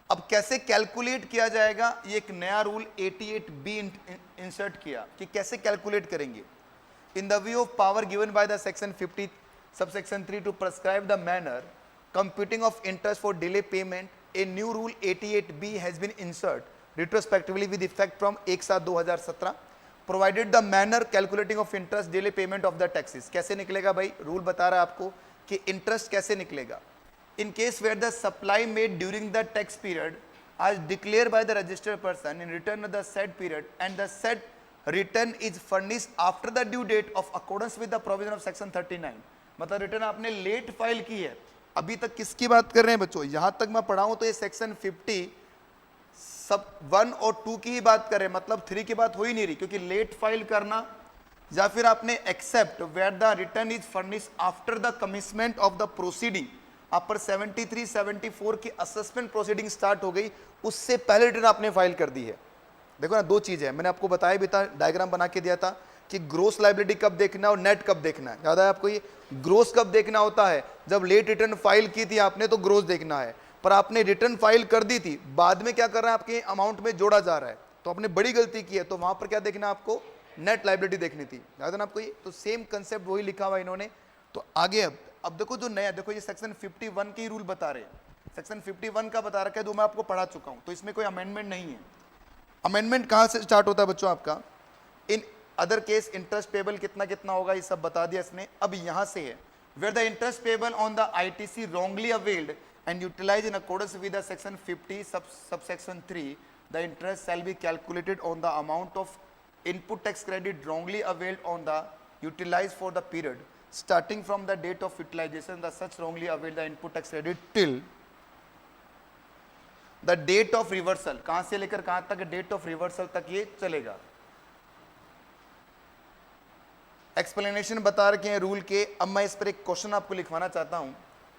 अब कैसे कैलकुलेट किया जाएगा, ये एक नया रूल 88B इंसर्ट किया कि कैसे कैलकुलेट करेंगे। In the view of power given by the section 50 sub section 3 to prescribe the manner computing of interest for delay payment, a new rule 88B has been insert retrospectively with effect from 1/7/2017, provided the manner calculating of interest delay payment of the taxes. कैसे निकलेगा भाई, rule बता रहा है आपको कि interest कैसे निकलेगा। In case where the supply made during the tax period as declared by the registered person in return of the said period and the said return is furnished after the due date of accordance with the provision of section 39, मतलब return आपने late file की है। अभी तक किसकी बात कर रहे हैं बच्चों, यहां तक मैं पढ़ाऊं तो ये सेक्शन 50 सब 1 और 2 की ही बात करें, मतलब 3 की बात हो ही नहीं रही, क्योंकि लेट फाइल करना या फिर आपने except where the return is furnished after the commitment of the proceeding, आप पर 73 74 की असेसमेंट प्रोसीडिंग स्टार्ट हो गई, उससे पहले रिटर्न आपने फाइल कर दी है। देखो ना, दो चीजें हैं, मैंने आपको बताया भी था, डायग्राम बना के दिया था कि ग्रोस लायबिलिटी कब देखना है और नेट कब देखना है। याद है आपको, ये ग्रोस कब देखना होता है, जब लेट रिटर्न फाइल की थी आपने तो ग्रोस देखना है, पर आपने रिटर्न फाइल कर दी थी, बाद में क्या कर रहा है आपके अमाउंट में जोड़ा जा रहा है, तो आपने बड़ी गलती की है, तो वहां पर क्या देखना आपको, नेट लायबिलिटी देखनी थी। याद है ना आपको, ये तो सेम कंसेप्ट वही लिखा हुआ इन्होंने। तो आगे अब देखो जो नया, देखो ये सेक्शन 51 के रूल बता रहे हैं, सेक्शन 51 का बता रखा है, जो मैं आपको पढ़ा चुका हूं, तो इसमें कोई अमेंडमेंट नहीं है। अमेंडमेंट कहां से स्टार्ट होता है बच्चों आपका, in other case interest payable कितना कितना होगा, ये सब बता दिया इसने। अब यहां से है, where the interest payable on the ITC wrongly availed and utilize in accordance with the section 50 subsection 3, the interest shall be calculated on the amount of input tax credit wrongly availed on the utilized for the period starting from the date of utilization, the such wrongly availed the input tax credit till the date of reversal। कहां से लेकर कहां तक, date of reversal तक ये चलेगा। Explanation बता रखे हैं रूल के। अब मैं इस पर एक क्वेश्चन आपको लिखवाना चाहता हूं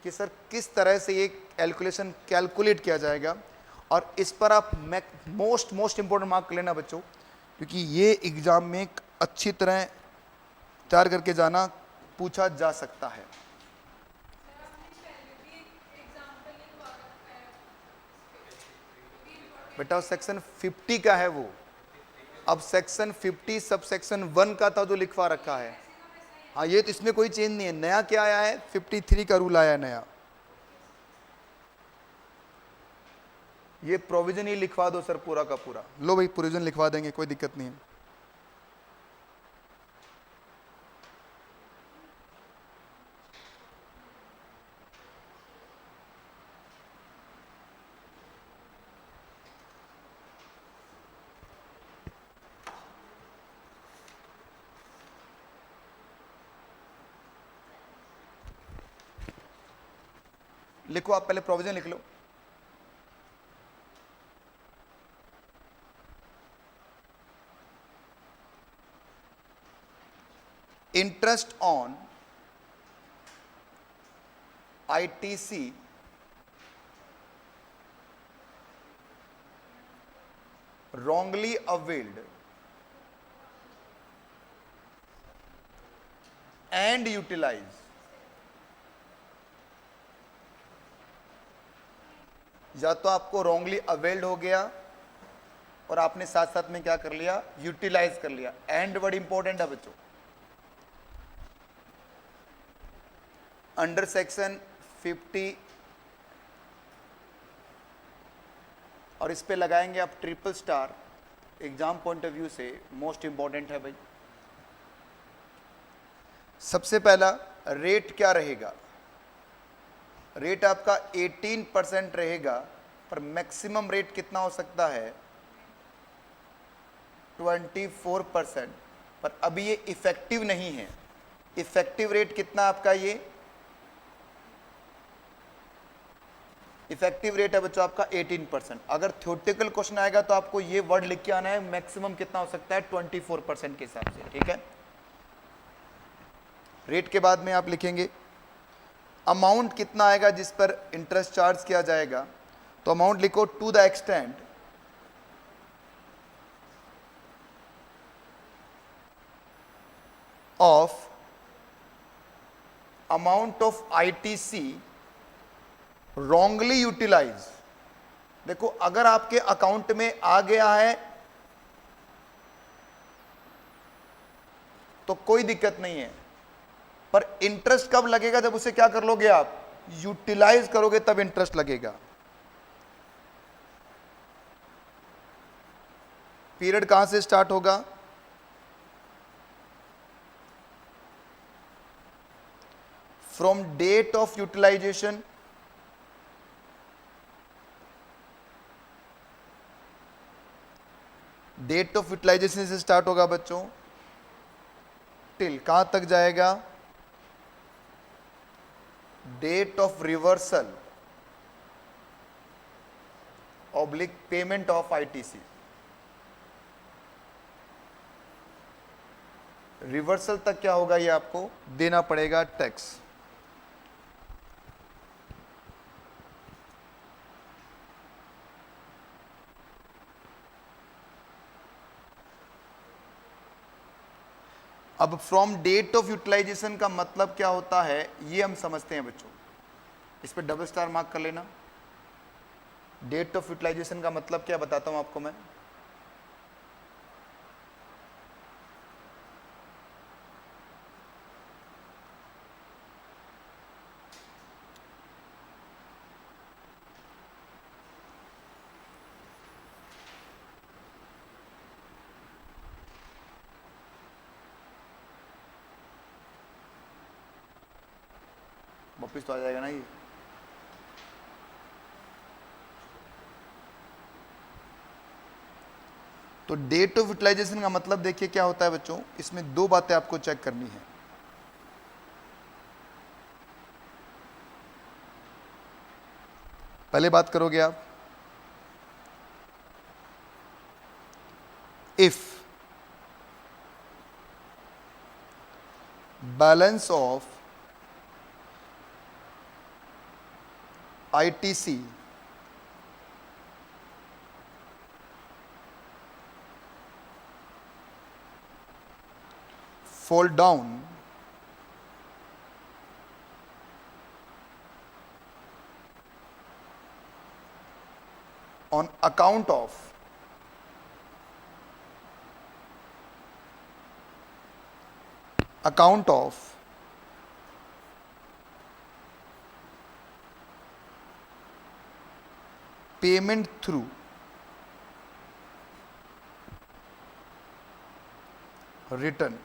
कि सर किस तरह से ये कैलकुलेशन कैलकुलेट किया जाएगा, और इस पर आप मोस्ट इंपॉर्टेंट मार्क लेना बच्चों, क्योंकि ये एग्जाम में अच्छी तरह तैयार करके जाना, पूछा जा सकता है। बेटा सेक्शन 50 का है वो, अब सेक्शन 50 सब सेक्शन 1 का था जो लिखवा रखा है। हाँ, ये तो इसमें कोई चेंज नहीं है। नया क्या आया है, 53 का रूल आया है नया। ये प्रोविजन ही लिखवा दो सर पूरा का पूरा। लो भाई, प्रोविजन लिखवा देंगे, कोई दिक्कत नहीं है। लिखो, आप पहले प्रोविजन लिख लो। Interest on ITC wrongly availed and utilized, या तो आपको रॉन्गली अवेल्ड हो गया और आपने साथ साथ में क्या कर लिया, यूटिलाइज कर लिया। एंड वर्ड इंपॉर्टेंट है बच्चों। अंडर सेक्शन 50 और इस पे लगाएंगे आप triple star, exam point of view से मोस्ट इंपॉर्टेंट है भाई। सबसे पहला रेट क्या रहेगा, रेट आपका 18% रहेगा, पर मैक्सिमम रेट कितना हो सकता है 24%, पर अभी ये इफेक्टिव नहीं है। इफेक्टिव रेट कितना आपका, ये इफेक्टिव रेट है बच्चों आपका 18%। अगर थ्योरेटिकल क्वेश्चन आएगा तो आपको ये वर्ड लिख के आना है, मैक्सिमम कितना हो सकता है 24% के हिसाब से, ठीक है। रेट के बाद में आप लिखेंगे अमाउंट कितना आएगा जिस पर इंटरेस्ट चार्ज किया जाएगा, तो अमाउंट लिखो to the extent of amount of ITC wrongly utilize. देखो अगर आपके अकाउंट में आ गया है तो कोई दिक्कत नहीं है, पर इंटरेस्ट कब लगेगा, जब उसे क्या कर लोगे आप, यूटिलाइज करोगे तब इंटरेस्ट लगेगा। पीरियड कहां से स्टार्ट होगा, from date of utilization date of utilization से स्टार्ट होगा बच्चों, टिल कहां तक जाएगा, date of reversal oblique payment of ITC. Reversal तक क्या होगा, ये आपको देना पड़ेगा टैक्स। अब फ्रॉम डेट ऑफ यूटिलाइजेशन का मतलब क्या होता है ये हम समझते हैं बच्चों, इस पर डबल स्टार मार्क कर लेना। डेट ऑफ यूटिलाइजेशन का मतलब क्या बताता हूं आपको मैं। वापिस तो आ जाएगा ना ये, तो डेट ऑफ यूटिलाइजेशन का मतलब देखिए क्या होता है बच्चों, इसमें दो बातें आपको चेक करनी है। पहले बात करोगे आप, if balance of ITC fall down on account of payment through return,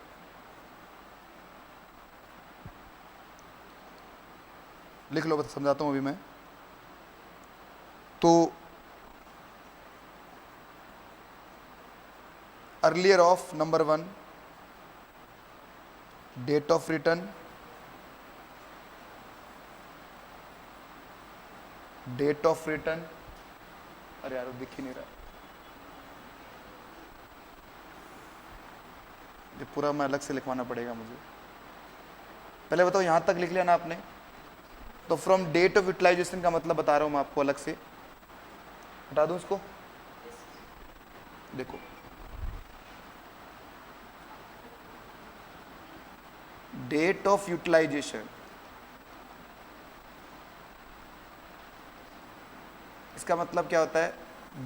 लिख लो, समझाता हूं अभी मैं। तो earlier of number 1 date of return, date of return, अरे यार दिख ही नहीं रहा, ये पूरा मैं अलग से लिखवाना पड़ेगा मुझे। पहले बताओ यहां तक लिख लिया ना आपने, तो फ्रॉम डेट ऑफ यूटिलाइजेशन का मतलब बता रहा हूं मैं आपको अलग से, हटा दूं इसको। देखो डेट ऑफ यूटिलाइजेशन, इसका मतलब क्या होता है,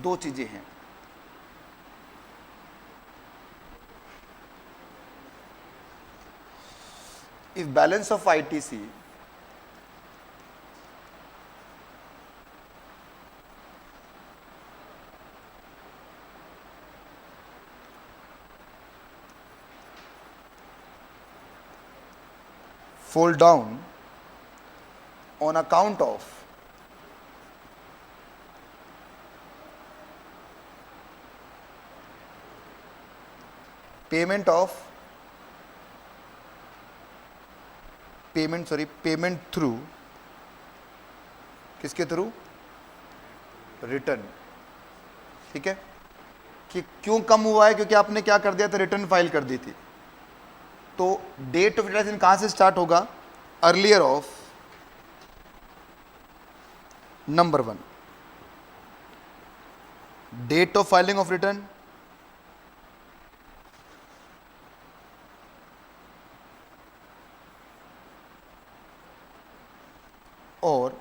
दो चीजें हैं। If balance of ITC fall down on account of payment through, किसके थ्रू, रिटर्न। ठीक है, कि क्यों कम हुआ है, क्योंकि आपने क्या कर दिया था, रिटर्न फाइल कर दी थी। तो डेट ऑफ यूटिलाइजेशन कहां से स्टार्ट होगा, earlier of number 1 date of filing of return और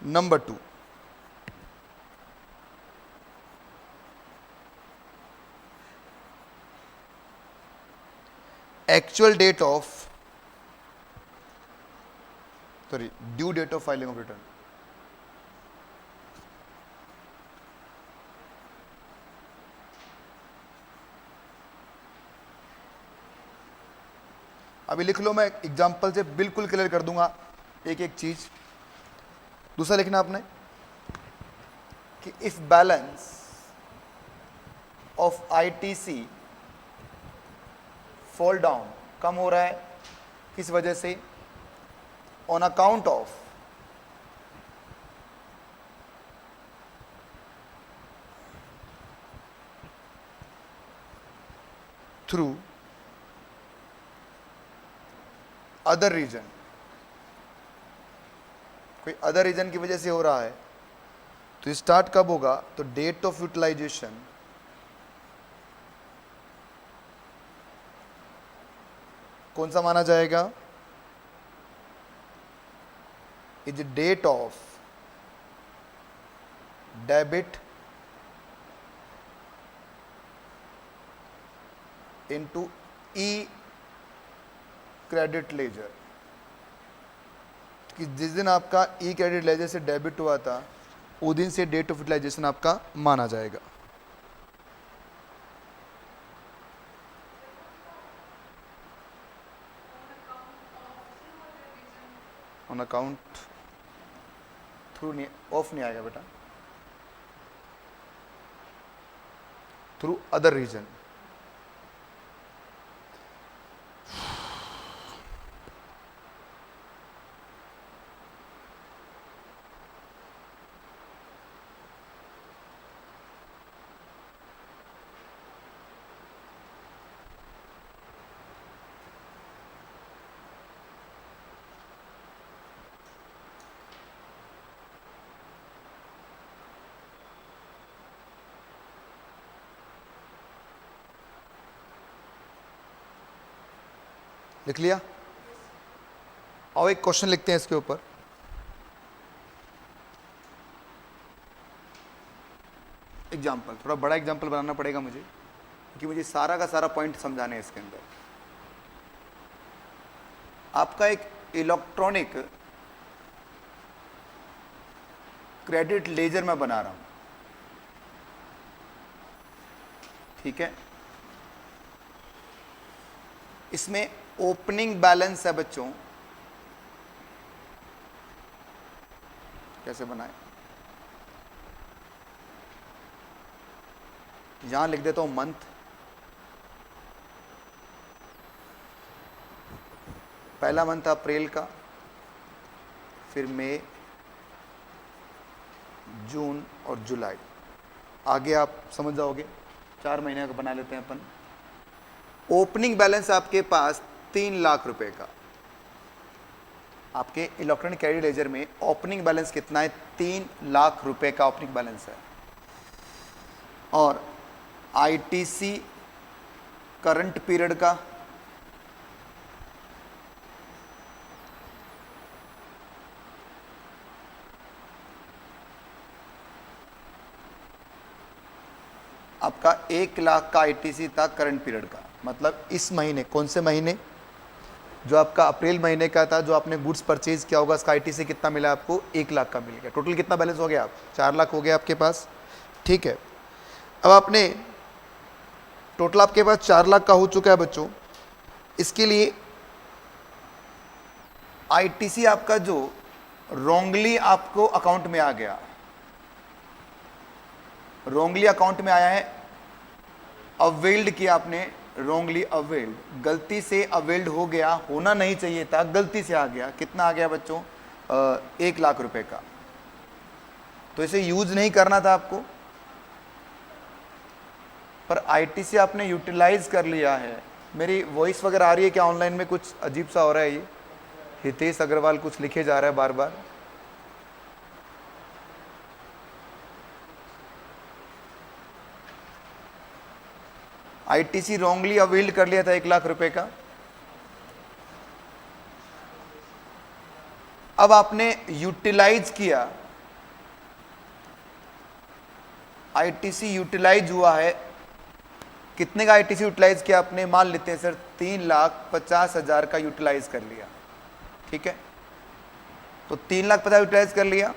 number 2 actual date of sorry due date of filing of return. अभी लिख लो, मैं एग्जांपल से बिल्कुल क्लियर कर दूंगा एक एक चीज। दूसरा लिखना आपने कि if balance of ITC fall down, कम हो रहा है, किस वजह से, on account of through other reason, कोई अदर रीजन की वजह से हो रहा है, तो स्टार्ट कब होगा, तो डेट ऑफ यूटिलाइजेशन कौन सा माना जाएगा, is date of debit into e credit ledger, कि जिस दिन आपका ई क्रेडिट लेजर से डेबिट हुआ था उस दिन से डेट ऑफ यूटिलाइजेशन आपका माना जाएगा। ऑन अकाउंट थ्रू नहीं, ऑफ नहीं आएगा बेटा, थ्रू अदर रीजन। लिख लिया? और एक क्वेश्चन लिखते हैं इसके ऊपर। एग्जाम्पल, थोड़ा बड़ा एग्जाम्पल बनाना पड़ेगा मुझे, क्योंकि मुझे सारा का सारा पॉइंट समझाने हैं इसके अंदर। आपका एक इलेक्ट्रॉनिक क्रेडिट लेजर मैं बना रहा हूं, ठीक है। इसमें ओपनिंग बैलेंस है बच्चों, कैसे बनाए, यहां लिख देता हूं मंथ, पहला मंथ अप्रैल का, फिर मई, जून और जुलाई, आगे आप समझ जाओगे, 4 महीने का बना लेते हैं अपन। ओपनिंग बैलेंस आपके पास 3 लाख रुपए का, आपके इलेक्ट्रॉनिक क्रेडिट लेजर में ओपनिंग बैलेंस कितना है, 3 लाख रुपए का ओपनिंग बैलेंस है। और आईटीसी करंट पीरियड का आपका 1 लाख का आईटीसी था करंट पीरियड का, मतलब इस महीने, कौन से महीने, जो आपका अप्रैल महीने का था, जो आपने गुड्स परचेज किया होगा, उसका आईटीसी कितना मिला आपको, 1 लाख का मिल गया। टोटल कितना बैलेंस हो गया, आप 4 लाख हो गया आपके पास, ठीक है। अब आपने टोटल आपके पास 4 लाख का हो चुका है बच्चों। इसके लिए आईटीसी आपका जो रॉन्गली आपको अकाउंट में आ गया, रॉन्गली अकाउंट में आया है, अवेल्ड किया आपने, रॉन्गली अवेल्ड, गलती से अवेल्ड हो गया, होना नहीं चाहिए था, गलती से आ गया, कितना आ गया बच्चों, 1 लाख रुपए का। तो इसे यूज नहीं करना था आपको, पर आईटीसी आपने यूटिलाइज कर लिया है। मेरी वॉइस वगैरह आ रही है क्या ऑनलाइन में? कुछ अजीब सा हो रहा है, ये हितेश अग्रवाल कुछ लिखे जा रहा है बार बार। आईटीसी रॉन्गली अवेल्ड कर लिया था 1 लाख रुपए का। अब आपने यूटिलाइज किया, आईटीसी यूटिलाइज हुआ है। कितने का आईटीसी यूटिलाइज किया आपने? मान लेते हैं सर 3,50,000 का यूटिलाइज कर लिया, ठीक है। तो 3,50,000 यूटिलाइज कर लिया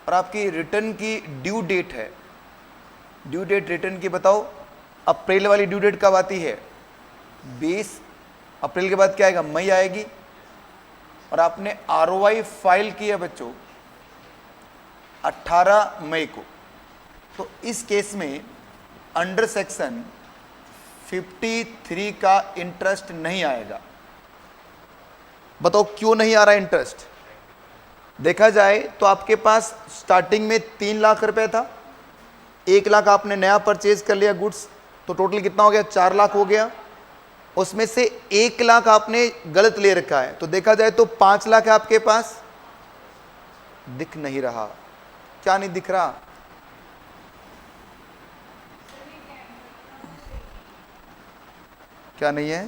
और आपकी रिटर्न की ड्यू डेट है, ड्यू डेट रिटर्न की बताओ। अप्रैल वाली ड्यू डेट कब आती है? 20 अप्रैल के बाद क्या आएगा? मई आएगी। और आपने आरओआई फाइल किया बच्चों 18 मई को। तो इस केस में अंडर सेक्शन 53 का इंटरेस्ट नहीं आएगा। बताओ क्यों नहीं आ रहा इंटरेस्ट? देखा जाए तो आपके पास स्टार्टिंग में 3 लाख रुपए था, 1 लाख आपने नया परचेज कर लिया गुड्स, तो टोटल कितना हो गया? 4 लाख हो गया। उसमें से 1 लाख आपने गलत ले रखा है, तो देखा जाए तो 5 लाख है आपके पास। दिख नहीं रहा? क्या नहीं दिख रहा? क्या नहीं है?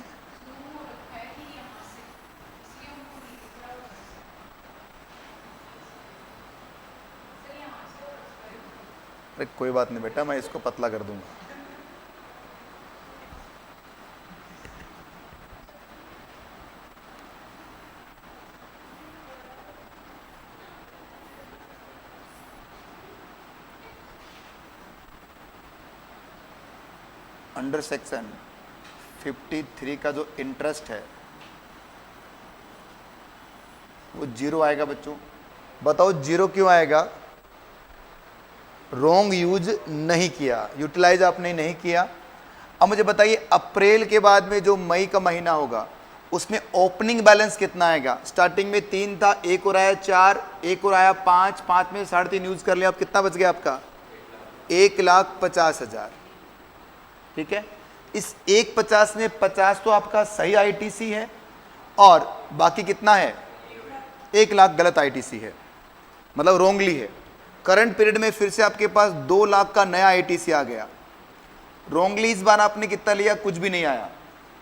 अरे कोई बात नहीं बेटा, मैं इसको पतला कर दूंगा। अंडर सेक्शन 53 का जो इंटरेस्ट है वो 0 आएगा बच्चों। बताओ 0 क्यों आएगा? रॉन्ग यूज नहीं किया, यूटिलाइज आपने नहीं किया। अब मुझे बताइए अप्रैल के बाद में जो मई का महीना होगा उसमें ओपनिंग बैलेंस कितना आएगा? स्टार्टिंग में 3 था, 1 और आया 4, 1 और आया 5, 5 में 3.5 यूज कर लिया। अब कितना बच गया आपका? 1,50,000, ठीक है। इस 1,50 में 50 तो आपका सही आईटीसी है और बाकी कितना है? 1 लाख गलत आईटीसी है, मतलब रोंगली है। करंट पीरियड में फिर से आपके पास 2 लाख का नया आईटीसी आ गया। रोंगली इस बार आपने कितना लिया? कुछ भी नहीं आया।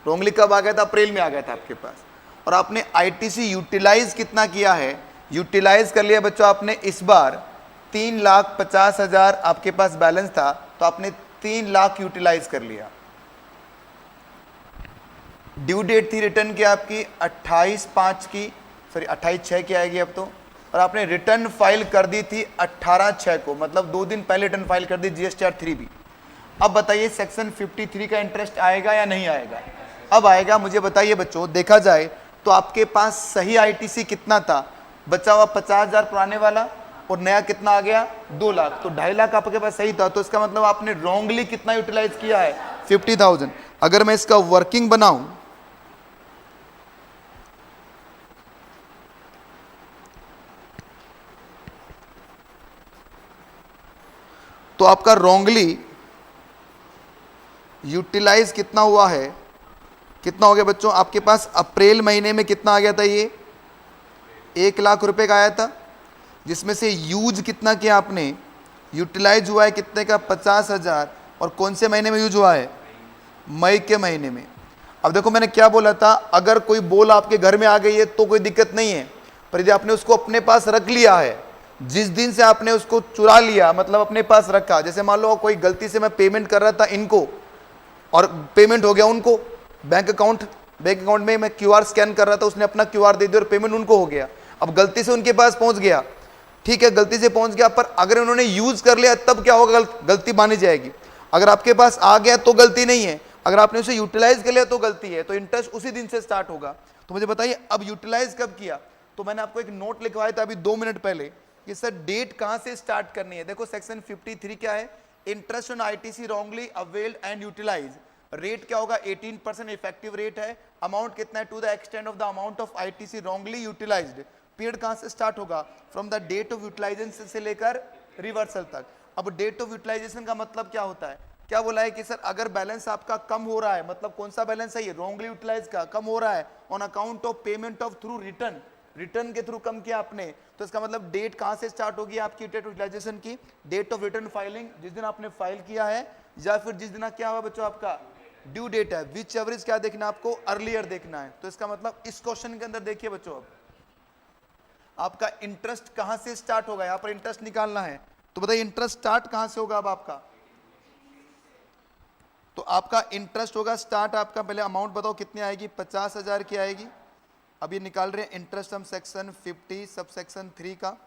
रोंगली कब आ गया था? अप्रैल में आ गया था आपके पास। और आपने आईटीसी यूटिलाइज कितना किया है? यूटिलाइज कर लिया बच्चों आपने इस बार 3,50,000 आपके पास बैलेंस था, तो आपने 3 लाख यूटिलाइज कर लिया। ड्यू डेट थी रिटर्न की आपकी 28/5 की, सॉरी 28/6 की आएगी अब तो, और आपने रिटर्न फाइल कर दी थी 18/6 को, मतलब 2 दिन पहले रिटर्न फाइल कर दी जीएसटीआर 3 भी। अब बताइए सेक्शन 53 का इंटरेस्ट आएगा या नहीं आएगा? अब आएगा। मुझे बताइए बच्चों, देखा जाए तो आपके पास सही आईटीसी कितना था? बचा हुआ 50,000 पुराने वाला और नया कितना आ गया? 2 लाख। तो 2.5 लाख आपके पास सही था, तो इसका मतलब आपने रॉन्गली कितना यूटिलाइज किया है? 50,000। अगर मैं इसका वर्किंग बनाऊं तो आपका रॉन्गली यूटिलाइज कितना हुआ है? कितना हो गया बच्चों? आपके पास अप्रैल महीने में कितना आ गया था? ये 1 लाख रुपए का आया था, जिसमें से यूज कितना किया आपने? यूटिलाइज हुआ है कितने का? 50,000। और कौन से महीने में यूज हुआ है? मई के महीने में। अब देखो मैंने क्या बोला था, अगर कोई बॉल आपके घर में आ गई है तो कोई दिक्कत नहीं है, पर यदि आपने उसको अपने पास रख लिया है, जिस दिन से आपने उसको चुरा लिया, मतलब अपने पास रखा, जैसे मान लो कोई गलती से मैं पेमेंट कर रहा था इनको और पेमेंट हो गया उनको, बैंक अकाउंट में मैं क्यूआर स्कैन कर रहा था, उसने अपना क्यूआर दे दिया और पेमेंट उनको हो गया। अब गलती से उनके पास पहुंच गया, ठीक है, गलती से पहुंच गया, पर अगर उन्होंने यूज कर लिया तब क्या होगा? गलती मानी जाएगी। अगर आपके पास आ गया तो गलती नहीं है, अगर आपने उसे यूटिलाइज कर लिया तो गलती है, तो इंटरेस्ट उसी दिन से स्टार्ट होगा। तो मुझे बताइए अब यूटिलाइज कब किया? तो मैंने आपको एक नोट लिखवाया था अभी 2 मिनट पहले कि सर डेट कहां से स्टार्ट करनी है। देखो सेक्शन 53 क्या है? Interest on ITC wrongly availed and utilize. Rate क्या होगा? 18% इफेक्टिव रेट है। अमाउंट कितना है? To the extend of the amount of ITC wrongly utilized. Period कहां से स्टार्ट होगा? From the date of utilization से लेकर रिवर्सल तक। अब डेट ऑफ यूटिलाइजेशन का मतलब क्या होता है? क्या बोला है कि सर अगर बैलेंस आपका कम हो रहा है, मतलब कौन सा बैलेंस है ये, रॉन्गली यूटिलाइज का कम हो रहा है on account of payment of through return, return के थ्रू कम किया आपने, तो इसका मतलब डेट कहां से स्टार्ट होगी आपकी डेट ऑफ यूटिलाइजेशन की? डेट ऑफ रिटर्न फाइलिंग, जिस दिन आपने फाइल किया है, या फिर जिस दिन क्या हुआ बच्चों आपका ड्यू डेट है। विच एवरेज क्या देखना आपको? अर्लियर देखना है। तो इसका मतलब इस क्वेश्चन के अंदर देखिए बच्चों, अब आपका इंटरेस्ट कहां से स्टार्ट होगा, यहां पर इंटरेस्ट निकालना है, तो बताइए इंटरेस्ट स्टार्ट कहां से होगा अब आपका? तो आपका इंटरेस्ट होगा स्टार्ट आपका, पहले अमाउंट बताओ कितनी आएगी? 50,000 की आएगी। अब ये निकाल रहे हैं इंटरेस्ट हम सेक्शन 50 सब सेक्शन 3 का।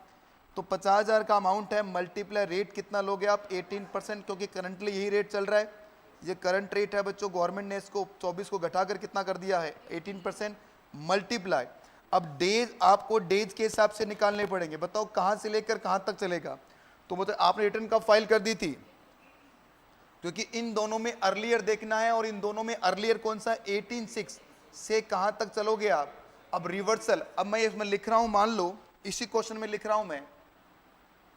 तो 50,000 का अमाउंट है, मल्टीप्लाई रेट कितना लोगे आप? 18%, क्योंकि करंटली यही रेट चल रहा है, ये करंट रेट है बच्चों। गवर्नमेंट ने इसको 24 को घटाकर कितना कर दिया है? 18%। मल्टीप्लाई, अब डेज आपको डेज के हिसाब से निकालने पड़ेंगे। बताओ कहां से लेकर कहां तक चलेगा? तो मतलब आपने रिटर्न कब फाइल कर दी थी? क्योंकि इन दोनों में अर्लियर देखना है, और इन दोनों में अर्लियर कौन सा? 18/6 से कहां तक चलोगे आप? अब रिवर्सल, अब मैं इसमें लिख रहा हूं, मान लो इसी क्वेश्चन में लिख रहा हूं मैं,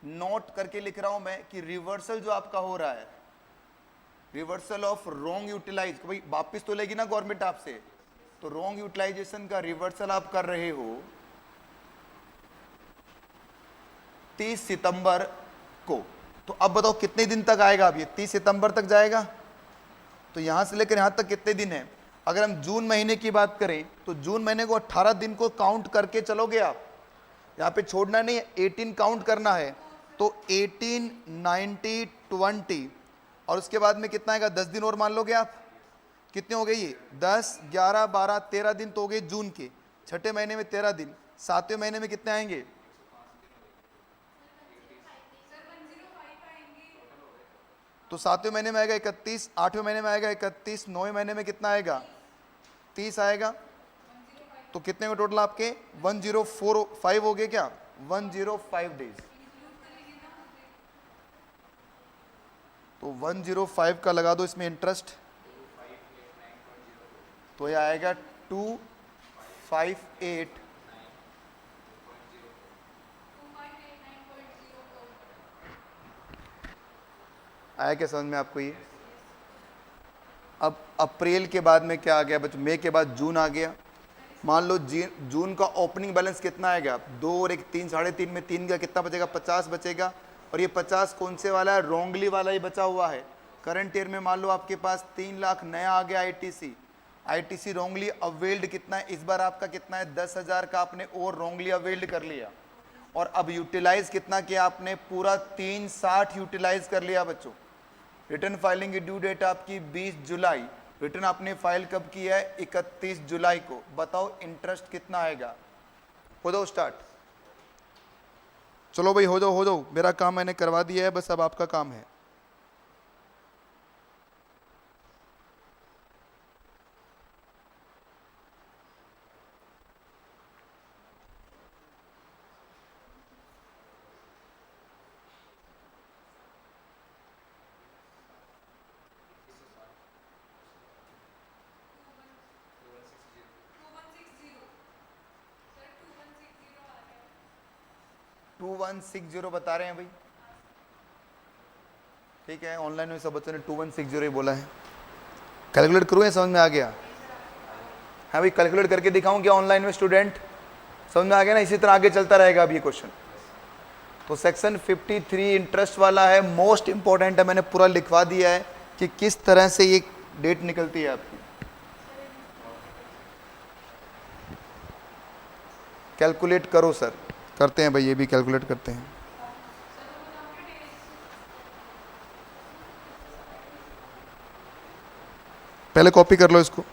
नोट करके लिख रहा हूं मैं कि रिवर्सल जो आपका हो रहा है, रिवर्सल ऑफ रॉन्ग यूटिलाइज, भाई वापिस तो लेगी ना गवर्नमेंट आपसे, तो रॉन्ग यूटिलाइजेशन का रिवर्सल आप कर रहे हो 30 सितंबर को। तो अब बताओ कितने दिन तक आएगा? अब ये 30 सितंबर तक जाएगा, तो यहां से लेकर यहां तक कितने दिन है? अगर हम जून महीने की बात करें तो जून महीने को 18 दिन को काउंट करके चलोगे आप, यहां पे छोड़ना नहीं है, 18 काउंट करना है। तो 18, 90, 20 और उसके बाद में कितना आएगा? 10 दिन और मान लोगे आप। कितने हो गए ये? 10, 11, 12, 13 दिन तो हो गए जून के। छठे महीने में 13 दिन, सातवें महीने में कितने आएंगे? तो सातवें महीने में आएगा 31, आठवें महीने में आएगा 31, नौवें महीने में कितना आएगा? 30 आएगा। तो कितने में टोटल आपके? 1045 हो गए क्या? 105 डेज। तो 105 का लगा दो इसमें इंटरेस्ट, तो ये आएगा 258। आया क्या समझ में आपको ये? अब अप्रैल के बाद में क्या आ गया बच्चों? मई के बाद जून आ गया। मान लो जून का ओपनिंग बैलेंस कितना आएगा? 2 और 1 3, 3.5 में 3 का कितना बचेगा? 50 बचेगा। और ये 50 कौन से वाला है? रॉन्गली वाला ही बचा हुआ है। करंट ईयर में मान लो आपके पास 3 लाख नया आ गया आईटीसी, आईटीसी रॉन्गली अवेल्ड कितना है इस बार आपका? कितना है? 10,000 का आपने और रॉन्गली अवेल्ड कर लिया। और अब यूटिलाइज कितना किया आपने? पूरा 360 यूटिलाइज कर लिया बच्चों। रिटर्न फाइलिंग की ड्यू डेट आपकी 20 जुलाई, रिटर्न आपने फाइल कब किया है? 31 जुलाई को। बताओ इंटरेस्ट कितना आएगा? हो जाओ स्टार्ट। चलो भाई हो जाओ, मेरा काम मैंने करवा दिया है, बस अब आपका काम है। टू 2160 बता रहे हैं भाई, ठीक है। ऑनलाइन में सब बच्चों ने 2160 ही बोला है। कैलकुलेट करूँ या समझ में आ गया? हाँ भाई कैलकुलेट करके दिखाऊं क्या ऑनलाइन में स्टूडेंट? समझ में आ गया ना? इसी तरह आगे चलता रहेगा अब ये क्वेश्चन। तो सेक्शन 53 इंटरेस्ट वाला है, मोस्ट इंपॉर्टेंट है, मैंने पूरा लिखवा दिया है कि किस तरह से ये डेट निकलती है आपकी। कैलकुलेट करो सर, करते हैं भाई, ये भी कैलकुलेट करते हैं। पहले कॉपी कर लो इसको।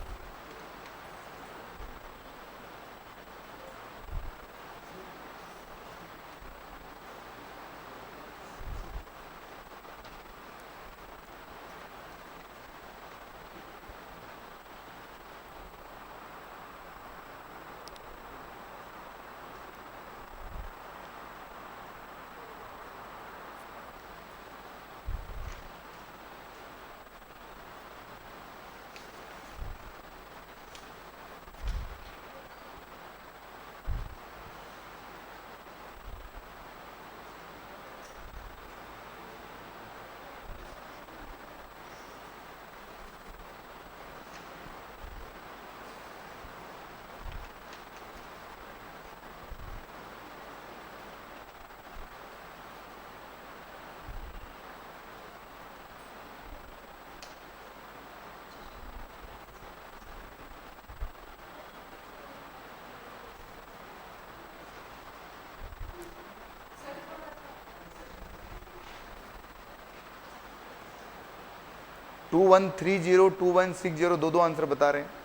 2130 2160 दो आंसर बता रहे हैं।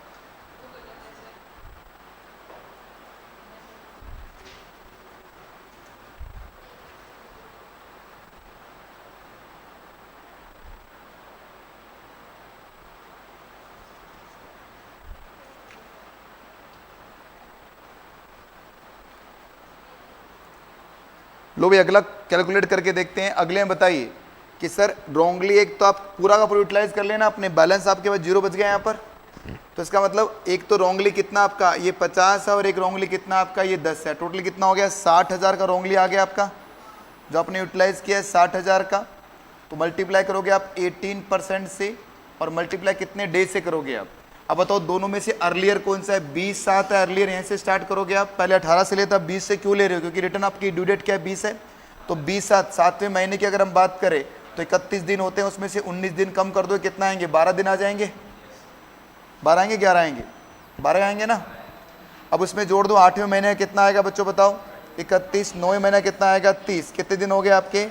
लो भाई अगला कैलकुलेट करके देखते हैं। अगले में बताइए कि सर रॉन्गली एक तो आप पूरा का पूरा यूटिलाइज कर लेना, अपने बैलेंस आपके पास 0 बच गया यहाँ पर, तो इसका मतलब एक तो रॉन्गली कितना आपका ये 50 है और एक रॉन्गली कितना आपका ये 10 है, टोटल कितना हो गया 60,000 का रॉन्गली आ गया आपका जो आपने यूटिलाइज किया है 60,000 का। तो मल्टीप्लाई करोगे आप 18% से और मल्टीप्लाई कितने डे से करोगे आप। अब बताओ दोनों में से अर्लियर कौन सा है, 20/7 है अर्लियर, यहाँ से स्टार्ट करोगे आप। पहले 18 से लेता 20 से क्यों ले रहे हो, क्योंकि रिटर्न आपकी ड्यू डेट क्या है 20 है। तो 20/7 7वें महीने की अगर हम बात करें तो 31 दिन होते हैं, उसमें से 19 दिन कम कर दो कितना आएंगे 12 दिन आ जाएंगे। 12 आएंगे 11 आएंगे 12 आएंगे ना। अब उसमें जोड़ दो 8वें महीने कितना आएगा बच्चों बताओ 31, 9वें महीना कितना आएगा 30, कितने दिन हो गए आपके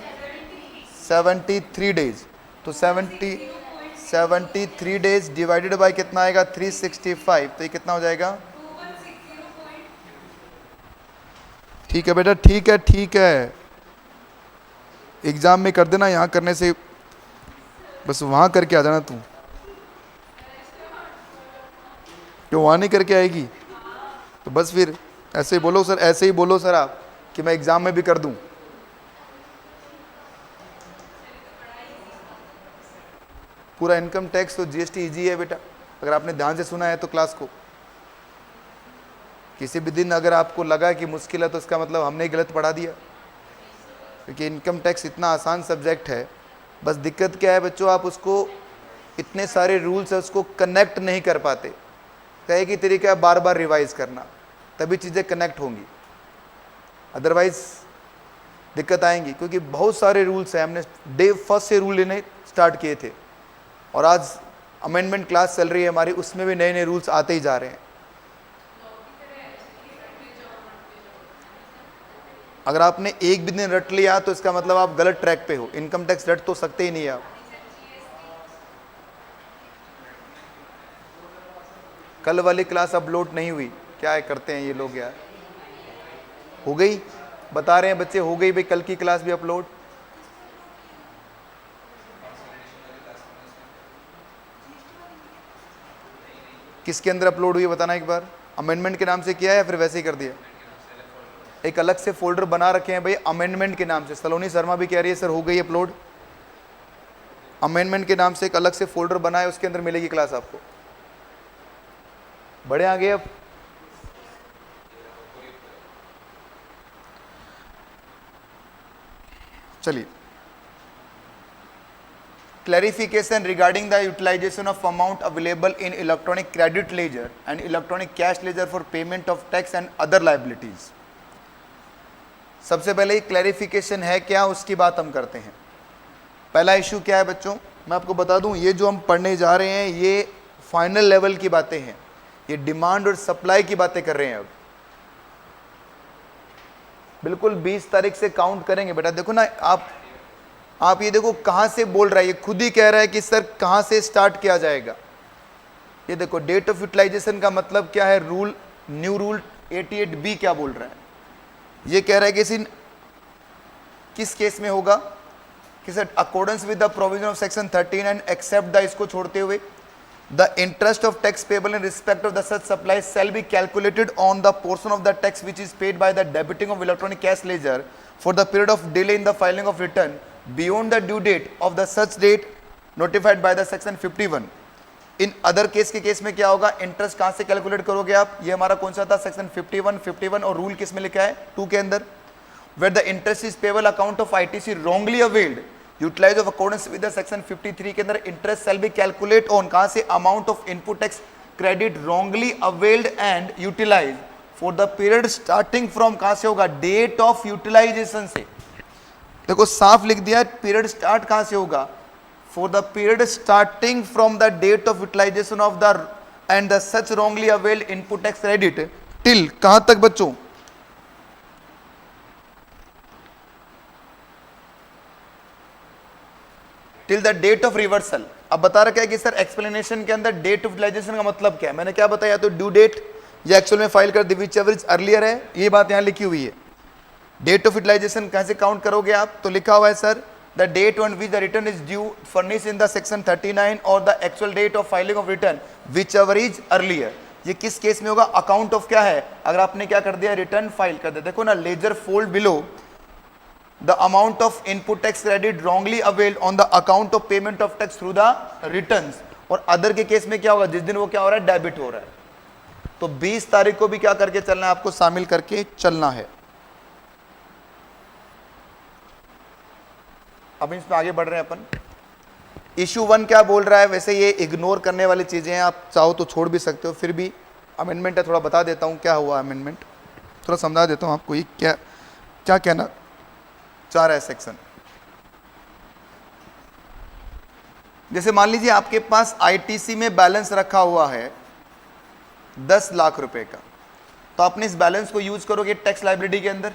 73 डेज। तो 73 डेज डिवाइडेड बाय कितना आएगा 365, तो ये कितना हो जाएगा। ठीक है बेटा ठीक है, एग्जाम में कर देना, यहाँ करने से बस वहाँ करके आ जाना तू, क्यों वहाँ नहीं करके आएगी। तो बस फिर ऐसे ही बोलो सर, ऐसे ही बोलो सर आप कि मैं एग्जाम में भी कर दूं। पूरा इनकम टैक्स तो जीएसटी इजी है बेटा, अगर आपने ध्यान से सुना है तो क्लास को। किसी भी दिन अगर आपको लगा कि मुश्किल है तो इसका मतलब हमने गलत पढ़ा दिया, क्योंकि इनकम टैक्स इतना आसान सब्जेक्ट है। बस दिक्कत क्या है बच्चों, आप उसको इतने सारे रूल्स है उसको कनेक्ट नहीं कर पाते। कहे कि तरीका है बार बार रिवाइज करना, तभी चीज़ें कनेक्ट होंगी, अदरवाइज दिक्कत आएंगी। क्योंकि बहुत सारे रूल्स हैं, हमने डे फर्स्ट से रूल लेने स्टार्ट किए थे और आज अमेंडमेंट क्लास चल रही है हमारी, उसमें भी नए नए रूल्स आते ही जा रहे हैं। अगर आपने एक भी दिन रट लिया तो इसका मतलब आप गलत ट्रैक पे हो, इनकम टैक्स रट तो सकते ही नहीं आप। कल वाली क्लास अपलोड नहीं हुई, क्या है करते हैं ये लोग यार। हो गई, बता रहे हैं बच्चे हो गई भाई, कल की क्लास भी अपलोड। किसके अंदर अपलोड हुई बताना एक बार, अमेंडमेंट के नाम से किया है या फिर वैसे ही कर दिया। एक अलग से फोल्डर बना रखे हैं भाई अमेंडमेंट के नाम से। सलोनी शर्मा भी कह रही है सर हो गई अपलोड। अमेंडमेंट के नाम से एक अलग से फोल्डर बना है, उसके अंदर मिलेगी क्लास आपको। बड़े आगे अब चलिए, clarification regarding the utilization of amount available in electronic credit ledger and electronic cash ledger for payment of tax and other liabilities। सबसे पहले क्लैरिफिकेशन है क्या, उसकी बात हम करते हैं। पहला इशू क्या है बच्चों, मैं आपको बता दूं, ये जो हम पढ़ने जा रहे हैं ये फाइनल लेवल की बातें हैं, ये डिमांड और सप्लाई की बातें कर रहे हैं। अब बिल्कुल 20 तारीख से काउंट करेंगे बेटा। देखो ना आप ये देखो कहां से बोल रहा है, ये खुद ही कह रहा है कि सर कहां से स्टार्ट किया जाएगा। ये देखो डेट ऑफ यूटिलाइजेशन का मतलब क्या है, रूल न्यू रूल 88B क्या बोल रहा है। ये कह रहा है कि किस केस में होगा कि sir accordance with the provision of section 13 and except the, इसको छोड़ते हुए the interest of tax payable in respect of the such supply shall be calculated on the portion of the tax which is paid by the debiting of electronic cash ledger for the period of delay in the filing of return beyond the due date of the such date notified by the section 51। In other case के case में क्या होगा, interest कहां से calculate करोगे आप, ये हमारा कौन सा था सेक्शन 51 और रूल किस में लिखा है 2 के अंदर, where the interest is payable account of ITC wrongly availed utilize of accordance with the section 53 के अंदर interest shall be calculate on कहां से, amount of input tax credit wrongly availed and utilize for the period starting from, कहां से होगा date of utilization से। देखो साफ लिख दिया, पीरियड स्टार्ट कहां से होगा, for the period starting from the date of utilization of the and the such wrongly availed input tax credit till कहां तक बच्चों, till the date of reversal. अब बता रखा है कि सर एक्सप्लेनेशन के अंदर डेट ऑफ यूटिलाइजेशन का मतलब क्या है, मैंने क्या बताया, तो ड्यू डेट या एक्चुअल में फाइल कर दी विच एवर इज अर्लियर है, ये बात यहाँ लिखी हुई है। डेट ऑफ यूटिलाइजेशन कैसे काउंट करोगे आप, तो लिखा हुआ है sir the date on which the return is due furnish in the section 39 और the actual date of filing of return whichever is earlier. ये किस केस में होगा, अकाउंट ऑफ क्या है, अगर आपने क्या कर दिया, रिटर्न फाइल कर दिया। देखो ना, ledger fold below the amount of input tax credit wrongly availed on the account of payment of tax through the returns. और अदर के केस में क्या होगा, जिस दिन वो क्या हो रहा है, डेबिट हो रहा है। तो 20 तारीख को भी क्या करके चलना है, आपको शामिल करके चलना है। अब इसमें आगे बढ़ रहे हैं अपन। इशू 1 क्या बोल रहा है, वैसे ये इग्नोर करने वाली चीजें हैं, आप चाहो तो छोड़ भी सकते हो, फिर भी अमेंडमेंट है, थोड़ा बता देता हूं क्या हुआ अमेंडमेंट, थोड़ा समझा देता हूं आपको ये क्या क्या कहना चाह रहा है सेक्शन। जैसे मान लीजिए आपके पास आईटीसी में बैलेंस रखा हुआ है 10 लाख रुपए का, तो आपने इस बैलेंस को यूज करोगे टैक्स लायबिलिटी के अंदर,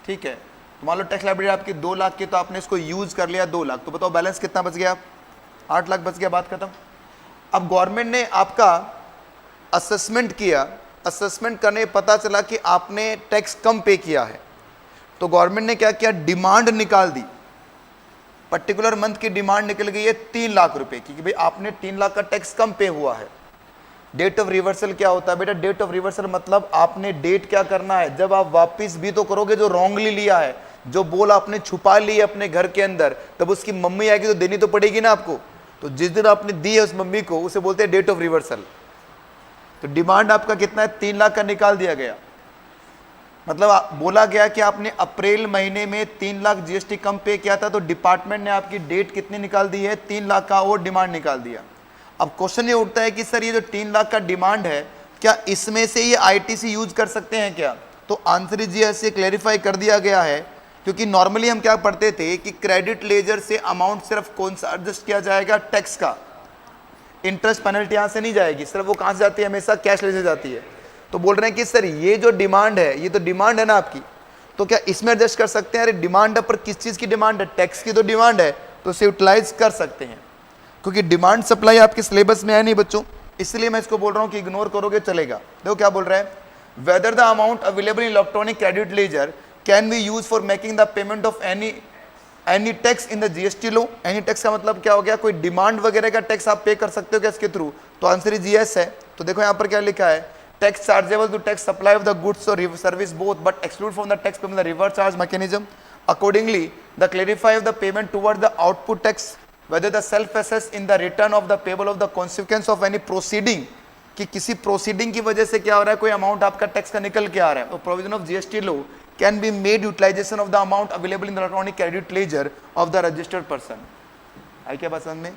ठीक है। तो मान लो टैक्स लायबिलिटी आपकी 2 लाख की, तो आपने इसको यूज कर लिया 2 लाख, तो बताओ बैलेंस कितना बच गया, 8 लाख बच गया, बात खत्म। अब गवर्नमेंट ने आपका असेसमेंट किया, असेसमेंट करने पता चला कि आपने टैक्स कम पे किया है, तो गवर्नमेंट ने क्या किया, डिमांड निकाल दी, पर्टिकुलर मंथ की डिमांड निकल गई है 3 लाख रुपए की, कि भाई आपने 3 लाख का टैक्स कम पे हुआ है। डेट ऑफ रिवर्सल क्या होता है बेटा, डेट ऑफ रिवर्सल मतलब आपने डेट क्या करना है, जब आप वापिस भी तो करोगे जो रॉन्गली लिया है, जो बोल आपने छुपा ली है अपने घर के अंदर, तब उसकी मम्मी आएगी तो देनी तो पड़ेगी ना आपको। तो जिस दिन आपने दी है उस मम्मी को, उसे बोलते हैं डेट ऑफ रिवर्सल। तो डिमांड आपका कितना है, 3 लाख का निकाल दिया गया, मतलब बोला गया कि आपने अप्रैल महीने में 3 लाख जीएसटी कम पे किया था, तो डिपार्टमेंट ने आपकी डेट कितनी निकाल दी है, 3 लाख का और डिमांड निकाल दिया। अब क्वेश्चन ये उठता है कि सर ये जो 3 लाख का डिमांड है, क्या इसमें से ये आईटीसी यूज कर सकते हैं क्या, तो आंसर जी ऐसे क्लैरिफाई कर दिया गया है, क्योंकि नॉर्मली हम क्या पढ़ते थे कि क्रेडिट लेजर से अमाउंट सिर्फ कौन सा एडजस्ट किया जाएगा, टैक्स का, इंटरेस्ट पेनल्टी यहां से नहीं जाएगी, सिर्फ वो कहां से जाती है, हमेशा कैश लेजर जाती है। तो बोल रहे हैं कि सर ये जो डिमांड है, ये तो डिमांड है ना आपकी, तो क्या इसमें एडजस्ट कर सकते हैं, अरे डिमांड पर किस चीज की डिमांड है, टैक्स की तो डिमांड है, तो इसे यूटिलाइज कर सकते हैं, क्योंकि डिमांड सप्लाई आपके सिलेबस में है नहीं बच्चों, इसलिए मैं इसको बोल रहा हूं कि इग्नोर करोगे चलेगा। देखो क्या बोल रहा है, whether the amount available in electronic credit laser can be use for making the payment of any tax in the GST low. Any tax का मतलब क्या हो गया, कोई डिमांड वगैरह का टैक्स आप पे कर सकते हो क्या इसके थ्रू, तो आंसर इज यस है। तो देखो यहाँ पर क्या लिखा है, tax chargeable to tax supply of the goods और service both but exclude from the tax payment the reverse charge mechanism. Accordingly the clarify of the payment toward the output tax whether the self assess in the return of the payable of the consequence of any proceeding, कि किसी proceeding की वजह से क्या हो रहा है, कोई अमाउंट आपका टैक्स का निकल के आ रहा है, तो provision of GST law can be made utilisation of the amount available in the electronic credit ledger of the registered person. आई क्या बात समझ में।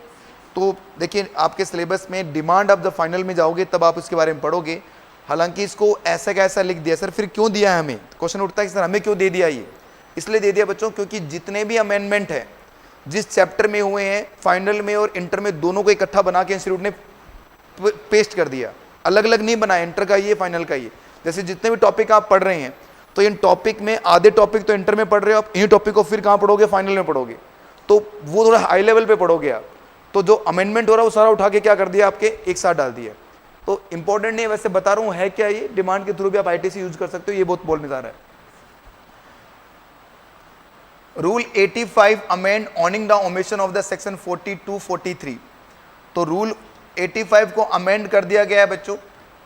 तो देखिए आपके सिलेबस में डिमांड ऑफ द फाइनल में जाओगे तब आप उसके बारे में पढ़ोगे, हालांकि इसको ऐसा कैसा लिख दिया सर, फिर क्यों दिया है हमें, क्वेश्चन उठता है कि सर हमें क्यों दे दिया ये, इसलिए दे दिया बच्चों क्योंकि जितने भी अमेंडमेंट है जिस चैप्टर में हुए हैं, फाइनल में और इंटर में दोनों को इकट्ठा बना के इंस्टीट्यूट ने पेस्ट कर दिया, अलग अलग नहीं बनाया, इंटर का ये फाइनल का ये। जैसे जितने भी टॉपिक आप पढ़ रहे हैं, तो इन टॉपिक में आधे टॉपिक तो इंटर में पढ़ रहे हो आप, इन्हीं टॉपिक को फिर कहाँ पढ़ोगे, फाइनल में पढ़ोगे, तो वो थोड़ा हाई लेवल पे पढ़ोगे आप। तो जो अमेंडमेंट हो रहा है वो सारा उठा के क्या कर दिया, आपके एक साथ डाल दिया। तो इंपॉर्टेंट नहीं, वैसे बता रहा हूँ है क्या ये, डिमांड के थ्रू भी आप आईटीसी यूज कर सकते हो, ये बहुत बोलने जा रहा है। Rule 85 amend ऑनिंग the omission of the section 42-43। तो रूल 85 को अमेंड कर दिया गया है बच्चों,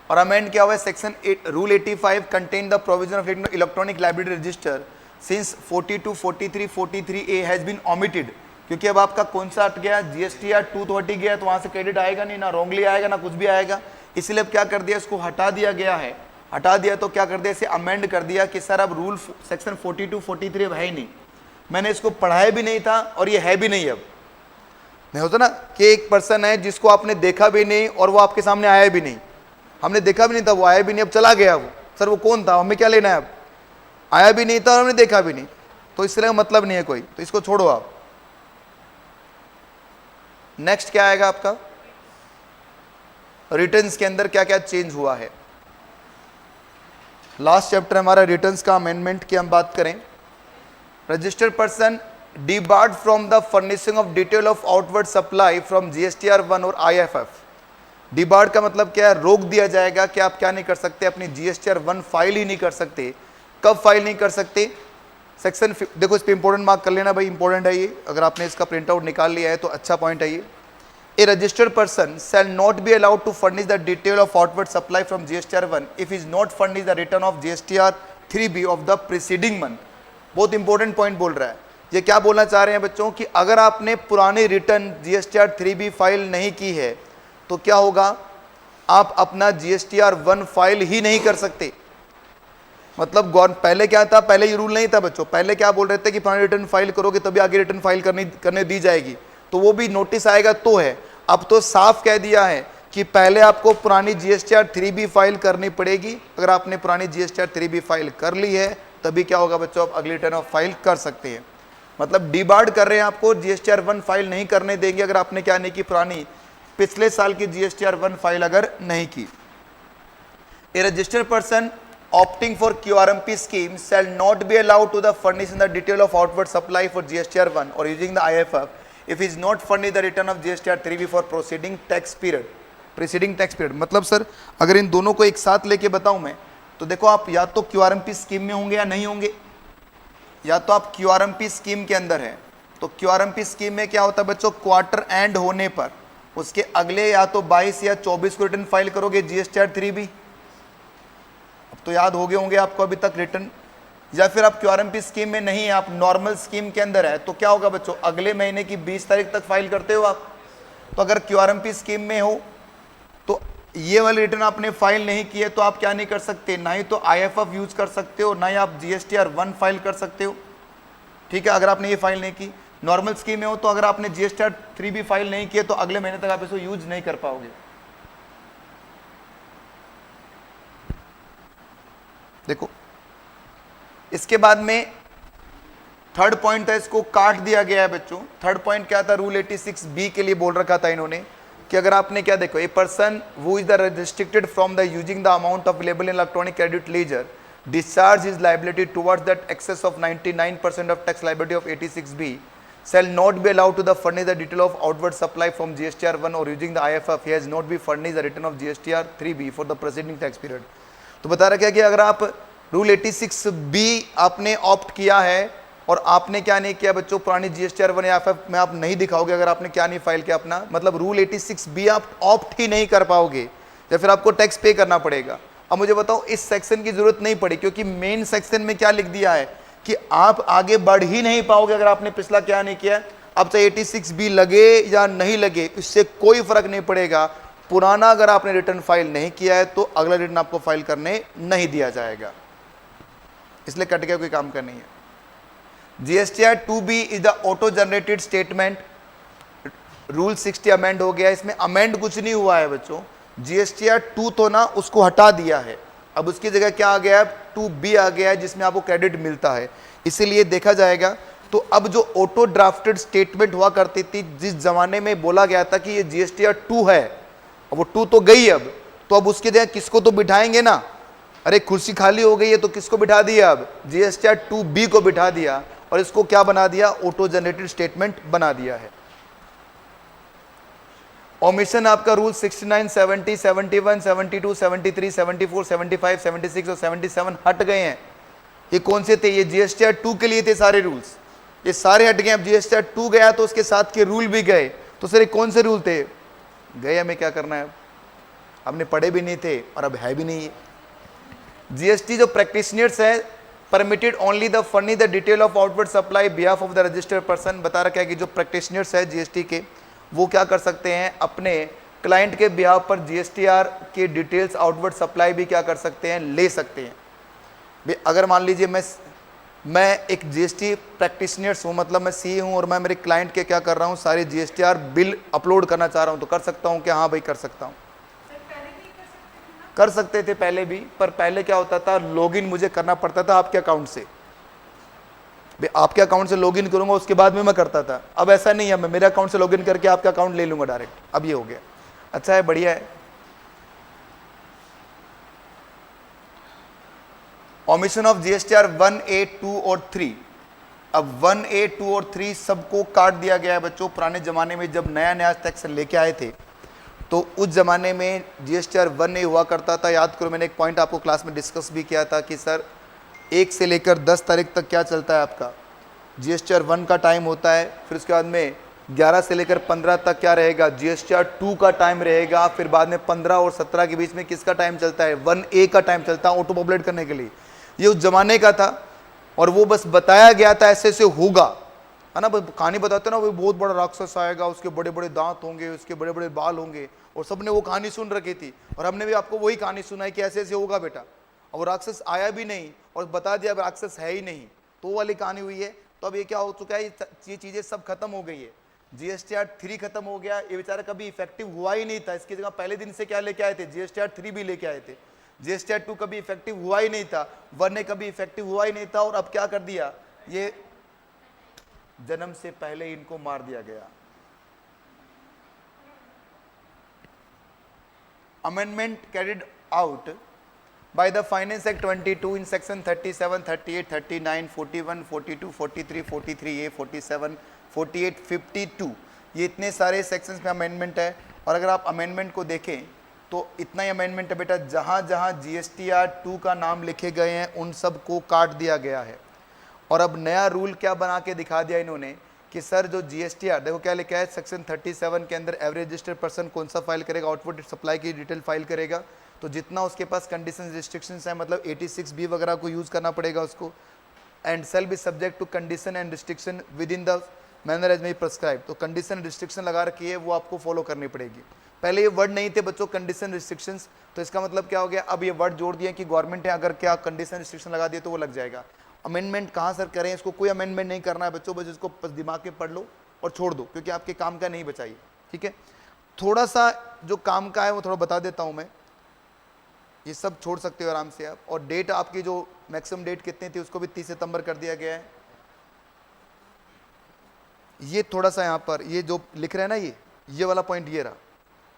और अमेंड क्या हुआ है, section rule 85 contain the provision of electronic liability register since 42, 43, 43A has been omitted, क्योंकि अब आपका कौन सा हट गया, जीएसटी या 2 तो हट ही गया, तो वहां से क्रेडिट आएगा नहीं, ना रॉन्गली आएगा ना कुछ भी आएगा, इसलिए अब क्या कर दिया, इसको हटा दिया गया है। हटा दिया तो क्या कर दिया, इसे अमेंड कर दिया कि सर अब रूल सेक्शन 42, 43 अब है ही नहीं, मैंने इसको पढ़ाया भी नहीं था और ये है भी नहीं। अब नहीं होता ना कि एक पर्सन है जिसको आपने देखा भी नहीं और वो आपके सामने आया भी नहीं, हमने देखा भी नहीं था, वो आया भी नहीं, अब चला गया वो, सर वो कौन था, हमें क्या लेना है, अब आया भी नहीं था और हमने देखा भी नहीं, तो इसलिए मतलब नहीं है कोई, तो इसको छोड़ो आप। नेक्स्ट क्या आएगा आपका, रिटर्न्स के अंदर क्या क्या चेंज हुआ है। लास्ट चैप्टर हमारा रिटर्न्स का अमेंडमेंट की हम बात करें। Registered person debarred from the furnishing of detail of outward supply from GSTR1 और IFF। डिबार्ड का मतलब क्या है? रोक दिया जाएगा कि आप क्या नहीं कर सकते, अपनी GSTR1 फाइल ही नहीं कर सकते। कब फाइल नहीं कर सकते? सेक्शन देखो, इस पे इंपॉर्टेंट मार्क कर लेना भाई, इंपॉर्टेंट है ये, अगर आपने इसका प्रिंट आउट निकाल लिया है तो अच्छा पॉइंट है ये। A registered person shall not be allowed to furnish the detail of outward supply from GSTR1 if is not furnish the return of GSTR3B of the preceding month. बहुत important point बोल रहा है। ये क्या बोलना चाह रहे हैं बच्चों कि अगर आपने पुरानी रिटर्न GSTR3B फाइल नहीं की है तो क्या होगा, आप अपना GSTR1 फाइल ही नहीं कर सकते। मतलब पहले क्या था? पहले ये रूल नहीं था बच्चों। पहले क्या बोल रहे थे कि पुरानी रिटर्न फाइल करोगे तभी आगे रिटर्न फाइल करने दी जाएगी, तो वो भी नोटिस आएगा तो है। अब तो साफ कह दिया है कि पहले आपको पुरानी GSTR3B फाइल करनी पड़ेगी। अगर आपने पुरानी GSTR3B फाइल कर ली है तभी क्या होगा बच्चों, आप अगली रिटर्न ऑफ फाइल कर सकते हैं। मतलब डिबार्ड कर रहे हैं आपको, GSTR1 फाइल नहीं करने देंगे अगर आपने क्या नहीं की, पुरानी पिछले साल की GSTR1 फाइल अगर नहीं की। A registered person opting for QRMP scheme shall not be allowed to the furnish in the detail of outward supply for GSTR1 or using the IFF if is not furnish the return of GSTR3B for proceeding tax period। मतलब sir अगर इन दोनों को एक साथ लेके बताऊं मैं तो देखो, आप या तो QRMP स्कीम में होंगे या नहीं होंगे। या तो आप QRMP स्कीम के अंदर है, तो QRMP स्कीम में क्या होता है बच्चों, क्वार्टर एंड होने पर उसके अगले या तो 22 या 24 को रिटर्न फाइल करोगे GSTR3B। अब तो याद हो गए होंगे आपको अभी तक रिटर्न। या फिर आप QRMP स्कीम में नहीं है, आप नॉर्मल स्कीम के अंदर है, तो क्या होगा बच्चों, अगले महीने की 20 तारीख तक फाइल करते हो आप। तो अगर QRMP स्कीम में हो तो ये वाली रिटर्न आपने फाइल नहीं की है तो आप क्या नहीं कर सकते, ना ही तो IFF यूज कर सकते हो, ना ही आप GSTR1 फाइल कर सकते हो। ठीक है, अगर आपने ये फाइल नहीं की। नॉर्मल स्कीम में हो तो अगर आपने GSTR3B फाइल नहीं की है तो अगले महीने तक आप इसको यूज नहीं कर पाओगे। देखो, इसके बाद में थर्ड पॉइंट था, इसको काट दिया गया है बच्चों। थर्ड पॉइंट क्या था, रूल 86B के लिए बोल रखा था इन्होंने कि अगर आपने क्या, देखो, a person who is the restricted from the using the amount available in electronic credit ledger discharge his liability towards that excess of 99% of tax liability of 86B shall not be allowed to the furnish the detail of outward supply from GSTR1 or using the IFF he has not be furnished the return of GSTR3B for the preceding tax period। तो बता रखा है कि अगर आप rule 86B आपने opt किया है और आपने क्या नहीं किया बच्चों, पुरानी GSTR1 या IFF में आप नहीं दिखाओगे, अगर आपने क्या नहीं फाइल किया अपना, मतलब रूल 86B आप ऑप्ट ही नहीं कर पाओगे या फिर आपको टैक्स पे करना पड़ेगा। अब मुझे बताओ, इस सेक्शन की जरूरत नहीं पड़ी क्योंकि मेन सेक्शन में क्या लिख दिया है कि आप आगे बढ़ ही नहीं पाओगे अगर आपने पिछला क्या नहीं किया। अब चाहे 86B लगे या नहीं लगे इससे कोई फर्क नहीं पड़ेगा। पुराना अगर आपने रिटर्न फाइल नहीं किया है तो अगला रिटर्न आपको फाइल करने नहीं दिया जाएगा, इसलिए कट गया, कोई काम का नहीं है। GSTR2B is the auto generated statement. Rule 60 amend हो गया, इसमें अमेंड कुछ नहीं हुआ है बच्चों। GSTR2 तो ना उसको हटा दिया है, अब उसकी जगह क्या आ गया है, 2B आ गया है जिसमें आपको क्रेडिट मिलता है। इसीलिए देखा जाएगा तो अब जो ऑटो ड्राफ्टेड स्टेटमेंट हुआ करती थी, जिस जमाने में बोला गया था कि ये GSTR2 है, अब वो 2 तो गई, अब तो अब उसकी जगह किसको तो बिठाएंगे ना। अरे कुर्सी खाली हो गई है तो किसको बिठा दिया, अब GSTR2B को बिठा दिया और इसको क्या बना दिया, ऑटो जनरेटेड स्टेटमेंट बना दिया है। ओमिशन आपका रूल 69, 70, 71, 72, 73, 74, 75, 76 और 77 हट गए हैं। ये कौन से थे, ये GSTR2 के लिए थे सारे रूल्स, ये सारे हट गए। अब GSTR2 गया तो उसके साथ के रूल भी गए, तो सर ये कौन से रूल थे, गए, हमें क्या करना है, हमने पढ़े भी नहीं थे और अब है भी नहीं है। GST जो प्रैक्टिशनर्स है permitted only the furnish the detail of outward supply behalf of the registered person. बता रखा है कि जो प्रैक्टिशनर्स है GST के, वो क्या कर सकते हैं, अपने क्लाइंट के बिहाफ पर GSTR के डिटेल्स आउटवर्ड सप्लाई भी क्या कर सकते हैं, ले सकते हैं। अगर मान लीजिए मैं एक GST प्रैक्टिशनर्स हूँ, मतलब मैं CA हूँ और मैं मेरे क्लाइंट के क्या कर रहा हूँ, सारे GSTR बिल अपलोड करना चाह रहा हूँ, तो कर सकता हूँ क्या, हाँ भाई कर सकता हूँ। कर सकते थे पहले भी, पर पहले क्या होता था, लॉगिन मुझे करना पड़ता था आपके अकाउंट से, आपके अकाउंट से लॉगिन करूंगा उसके बाद में मैं करता था। अब ऐसा नहीं है, मैं मेरे अकाउंट से लॉगिन करके आपका अकाउंट ले लूंगा डायरेक्ट। अब ये हो गया, अच्छा है, बढ़िया है। ओमिशन ऑफ GSTR 1, 8, 2 और 3। अब 1A 2 और 3 सबको काट दिया गया है बच्चों। पुराने जमाने में जब नया नया टैक्स लेके आए थे तो उस जमाने में जीएसटीआर 1A हुआ करता था। याद करो, मैंने एक पॉइंट आपको क्लास में डिस्कस भी किया था कि सर 1 से लेकर 10 तारीख तक क्या चलता है आपका जीएसटीआर 1 का टाइम होता है। फिर उसके बाद में 11 से लेकर 15 तक क्या रहेगा, जीएसटीआर 2 का टाइम रहेगा। फिर बाद में 15 और 17 के बीच में किसका टाइम चलता है, 1A का टाइम चलता है ऑटो पॉपुलेट करने के लिए। ये उस जमाने का था और वो बस बताया गया था ऐसे ऐसे होगा, है ना। कहानी बताते ना, वो बहुत बड़ा राक्षस आएगा, उसके बड़े बड़े दांत होंगे, उसके बड़े बड़े बाल होंगे, और सबने वो कहानी सुन रखी थी और हमने भी आपको वही कहानी सुनाई कि ऐसे ऐसे होगा बेटा। और वो राक्षस आया भी नहीं और बता दिया राक्षस है ही नहीं, तो वाली कहानी हुई है। तो अब ये क्या हो चुका है, ये चीजें सब खत्म हो गई है। जीएसटीआर 3 खत्म हो गया, ये बेचारा कभी इफेक्टिव हुआ ही नहीं था। इसकी जगह पहले दिन से क्या लेके आए थे, जीएसटीआर 3 भी लेके आए थे। जीएसटीआर 2 कभी इफेक्टिव हुआ ही नहीं था, 1A कभी इफेक्टिव हुआ ही नहीं था, और अब क्या कर दिया, ये जन्म से पहले इनको मार दिया गया। Amendment carried out by the Finance Act 22 in section 37, 38, 39, 41, 42, 43, 43A, 47, 48, 52, ये इतने सारे सेक्शंस में अमेंडमेंट है। और अगर आप अमेंडमेंट को देखें तो इतना ही अमेंडमेंट है बेटा, जहाँ जहाँ जीएसटीआर 2 का नाम लिखे गए हैं उन सब को काट दिया गया है। और अब नया रूल क्या बना के दिखा दिया इन्होंने कि सर जो जीएसटीआर, देखो क्या लिखा है सेक्शन 37 के अंदर, एवरेज रजिस्टर्ड पर्सन कौन सा फाइल करेगा, आउटपुट सप्लाई की डिटेल फाइल करेगा। तो जितना उसके पास कंडीशन रिस्ट्रिक्शंस है, मतलब 86B वगैरह को यूज़ करना पड़ेगा उसको, and shall be subject to condition and restriction within the manner as may prescribe. तो कंडीशन रिस्ट्रिक्शन लगा रखी है, वो आपको फॉलो करनी पड़ेगी। पहले ये वर्ड नहीं थे बच्चों, कंडीशन रिस्ट्रिक्शंस, तो इसका मतलब क्या हो गया, अब ये वर्ड जोड़ दिए कि गवर्नमेंट है अगर क्या कंडीशन रिस्ट्रिक्शन लगा दिए तो वो लग जाएगा। अमेंडमेंट कहाँ सर करें, इसको कोई अमेंडमेंट नहीं करना है बच्चों, बस इसको दिमाग में पढ़ लो और छोड़ दो, क्योंकि आपके काम का नहीं बचाइए, ठीक है। थोड़ा सा जो काम का है वो थोड़ा बता देता हूँ मैं, ये सब छोड़ सकते हो आराम से आप। और डेट आपकी जो मैक्सिमम डेट कितनी थी उसको भी 30 सितंबर कर दिया गया है। ये थोड़ा सा यहाँ पर ये जो लिख रहे हैं ना, ये वाला पॉइंट ये रहा।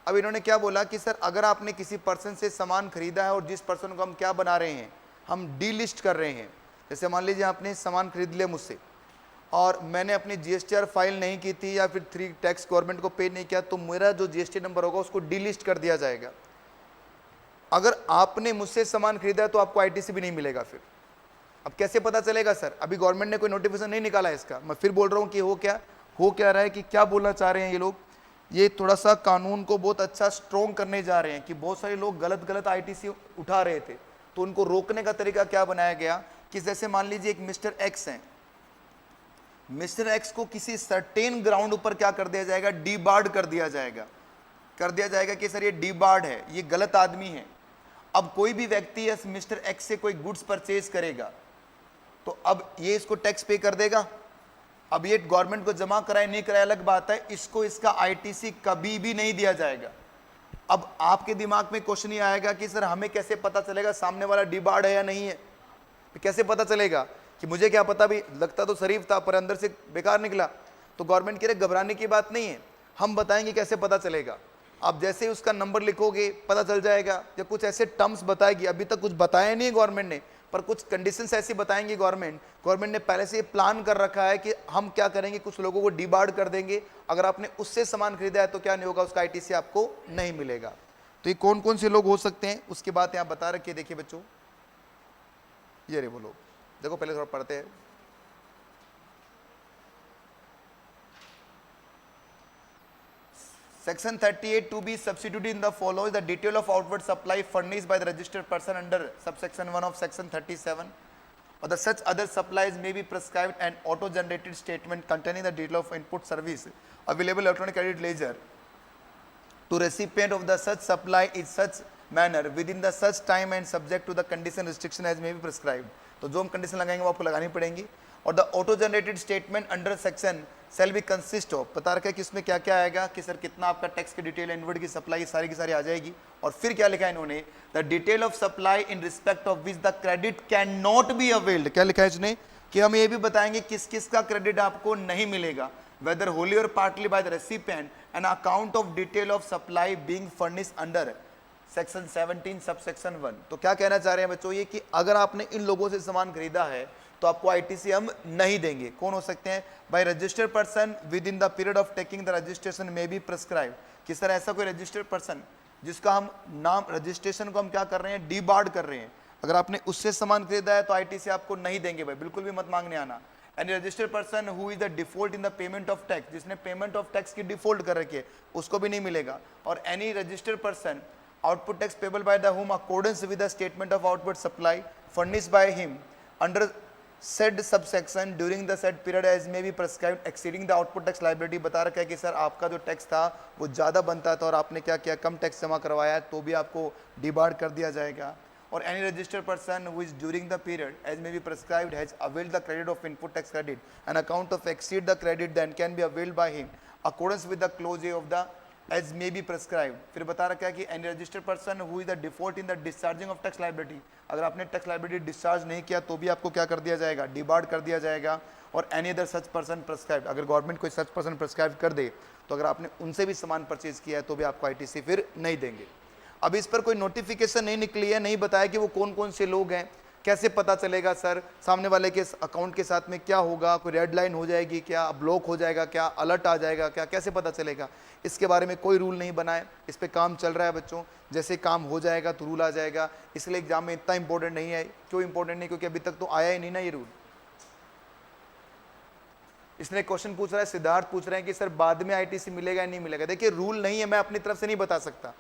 अब इन्होंने क्या बोला कि सर अगर आपने किसी पर्सन से सामान खरीदा है और जिस पर्सन को हम क्या बना रहे हैं, हम डीलिस्ट कर रहे हैं। जैसे मान लीजिए आपने सामान खरीद लिया मुझसे और मैंने अपनी जीएसटीआर फाइल नहीं की थी या फिर 3 टैक्स गवर्नमेंट को पे नहीं किया, तो मेरा जो जीएसटी नंबर होगा उसको डीलिस्ट कर दिया जाएगा। अगर आपने मुझसे सामान खरीदा है तो आपको आईटीसी भी नहीं मिलेगा। फिर अब कैसे पता चलेगा सर, अभी गवर्नमेंट ने कोई नोटिफिकेशन नहीं निकाला है इसका। मैं फिर बोल रहा हूँ कि हो क्या रहा है, कि क्या बोलना चाह रहे हैं ये लोग। ये थोड़ा सा कानून को बहुत अच्छा स्ट्रॉन्ग करने जा रहे हैं कि बहुत सारे लोग गलत गलत आईटीसी उठा रहे थे, तो उनको रोकने का तरीका क्या बनाया गया कि जैसे मान लीजिए एक मिस्टर एक्स है, मिस्टर एक्स को किसी सर्टेन ग्राउंड ऊपर क्या कर दिया जाएगा, डीबार्ड कर दिया जाएगा कि सर ये डीबार्ड है, ये गलत आदमी है। अब कोई भी व्यक्ति इस मिस्टर एक्स से कोई गुड्स परचेज करेगा तो अब ये इसको टैक्स पे कर देगा। अब ये गवर्नमेंट को जमा कराए नहीं कराए अलग बात है, इसको इसका आईटीसी कभी भी नहीं दिया जाएगा। अब आपके दिमाग में क्वेश्चन ये आएगा कि सर हमें कैसे पता चलेगा सामने वाला डीबार्ड है या नहीं है, कैसे पता चलेगा, कि मुझे क्या पता, भी लगता तो शरीफ था पर अंदर से बेकार निकला। तो गवर्नमेंट कह रहे घबराने की बात नहीं है, हम बताएंगे कैसे पता चलेगा। आप जैसे ही उसका नंबर लिखोगे पता चल जाएगा, या कुछ ऐसे टर्म्स बताएगी, अभी तक कुछ बताया नहीं है गवर्नमेंट ने, पर कुछ कंडीशंस ऐसी बताएंगी गवर्नमेंट ने पहले से ये प्लान कर रखा है कि हम क्या करेंगे, कुछ लोगों को डीबार्ड कर देंगे। अगर आपने उससे सामान खरीदा है तो क्या नहीं होगा, उसका आईटीसी आपको नहीं मिलेगा। तो ये कौन कौन से लोग हो सकते हैं उसकी बात यहाँ बता रखी है। देखिए बच्चों, ये रे वो लोग, देखो पहले थोड़ा पढ़ते हैं। Section 38 to be substituted in the follows: the detail of outward supply furnished by the registered person under subsection 1 of section 37 or the such other supplies may be prescribed an auto-generated statement containing the detail of input service available electronic credit ledger to recipient of the such supply in such manner within the such time and subject to the condition restriction as may be prescribed। तो जो हम condition लगाएंगे वो आपको लगानी पड़ेंगी। और the auto generated statement under section shall be consist of, बता रखा है कि इसमें क्या क्या आएगा, कि सर कितना आपका टैक्स की डिटेल, इनवर्ड की सप्लाई, सारी की सारी आ जाएगी। और फिर क्या लिखा है इन्होंने, the detail of supply in respect of which the credit can not be availed. क्या लिखा है इसने, कि हम ये भी बताएंगे किस किस का क्रेडिट आपको नहीं मिलेगा, वेदर होली और partly by the recipient, an account of detail of supply being furnished under section 17 subsection 1। तो क्या कहना चाह रहे हैं बच्चों ये, कि अगर आपने इन लोगों से सामान खरीदा है तो आपको आईटीसी हम नहीं देंगे। कौन हो सकते हैं? By registered person with in the period of taking the registration में बी प्रिस्क्राइब। कि सर ऐसा कोई रजिस्टर्ड पर्सन जिसका हम नाम रजिस्ट्रेशन को हम क्या कर रहे हैं, डीबार्ड कर रहे हैं, अगर आपने उससे सामान खरीदा है तो आईटीसी आपको नहीं देंगे भाई, बिल्कुल भी मत मांगने आना। Any registered person who is the default in the payment of tax, जिसने पेमेंट ऑफ टैक्स की डिफॉल्ट कर रखी है, उसको भी नहीं मिलेगा। और any registered person output tax payable by the home accordance with the statement of output supply furnished by him under said subsection during the said period as may be prescribed exceeding the output tax liability। बता रखा है कि sir आपका जो tax था वो ज़्यादा बनता था और आपने क्या किया, कम टैक्स जमा करवाया है, तो भी आपको डिबार्ड कर दिया जाएगा। और any registered person who is during the period as may be prescribed has availed the credit of input tax credit and account of exceed the credit than can be availed by him accordance with the close of the as may be prescribed. फिर बता रखा है कि any registered person who is the default in the discharging of tax liability, अगर आपने tax liability discharge नहीं किया तो भी आपको क्या कर दिया जाएगा, डिबार्ड कर दिया जाएगा। और any other such person prescribe, अगर गवर्नमेंट कोई सच पर्सन प्रिस्क्राइब कर दे तो अगर आपने उनसे भी सामान परचेज किया है तो भी आपको आईटीसी फिर नहीं देंगे। अब इस पर कोई नोटिफिकेशन नहीं निकली है, नहीं बताया कि वो कौन कौन से लोग हैं, कैसे पता चलेगा सर सामने वाले के अकाउंट के साथ में क्या होगा, कोई रेड लाइन हो जाएगी क्या, ब्लॉक हो जाएगा क्या, अलर्ट आ जाएगा क्या, कैसे पता चलेगा, इसके बारे में कोई रूल नहीं बना है। इस पे काम चल रहा है बच्चों, जैसे काम हो जाएगा तो रूल आ जाएगा। इसलिए एग्जाम में इतना इंपॉर्टेंट नहीं है। क्यों इंपॉर्टेंट नहीं? क्योंकि अभी तक तो आया ही नहीं ना ये रूल। इसने क्वेश्चन पूछ रहा है, सिद्धार्थ पूछ रहे हैं कि सर बाद में आईटीसी मिलेगा या नहीं मिलेगा। देखिए रूल नहीं है, मैं अपनी तरफ से नहीं बता सकता।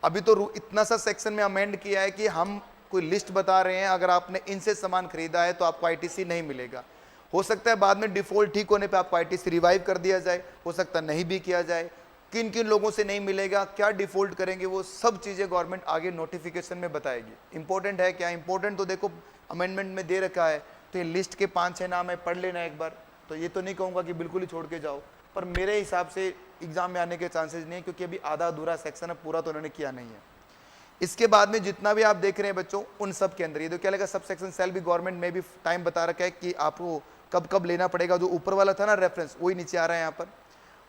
अभी तो इतना सा सेक्शन में अमेंड किया है कि हम कोई लिस्ट बता रहे हैं, अगर आपने इनसे सामान खरीदा है तो आपको आईटीसी नहीं मिलेगा। हो सकता है बाद में डिफॉल्ट ठीक होने पे आपको आईटीसी रिवाइव कर दिया जाए, हो सकता है नहीं भी किया जाए। किन किन लोगों से नहीं मिलेगा, क्या डिफॉल्ट करेंगे, वो सब चीज़ें गवर्नमेंट आगे नोटिफिकेशन में बताएगी। इंपॉर्टेंट है क्या? इंपॉर्टेंट तो देखो अमेंडमेंट में दे रखा है, तो ये लिस्ट के 5-6 नाम है, पढ़ लेना एक बार। तो ये तो नहीं कहूँगा कि बिल्कुल ही छोड़ के जाओ, पर मेरे हिसाब से एग्जाम में आने के चांसेस नहीं है, क्योंकि अभी आधा अधूरा सेक्शन है, पूरा तो उन्होंने किया नहीं है। इसके बाद में जितना भी आप देख रहे हैं बच्चों, उन सब के अंदर ये तो क्या लगा, सब सेक्शन सेल भी गवर्नमेंट में भी टाइम बता रखा है कि आपको कब कब लेना पड़ेगा। जो ऊपर वाला था ना रेफरेंस, वही नीचे आ रहा है यहाँ पर।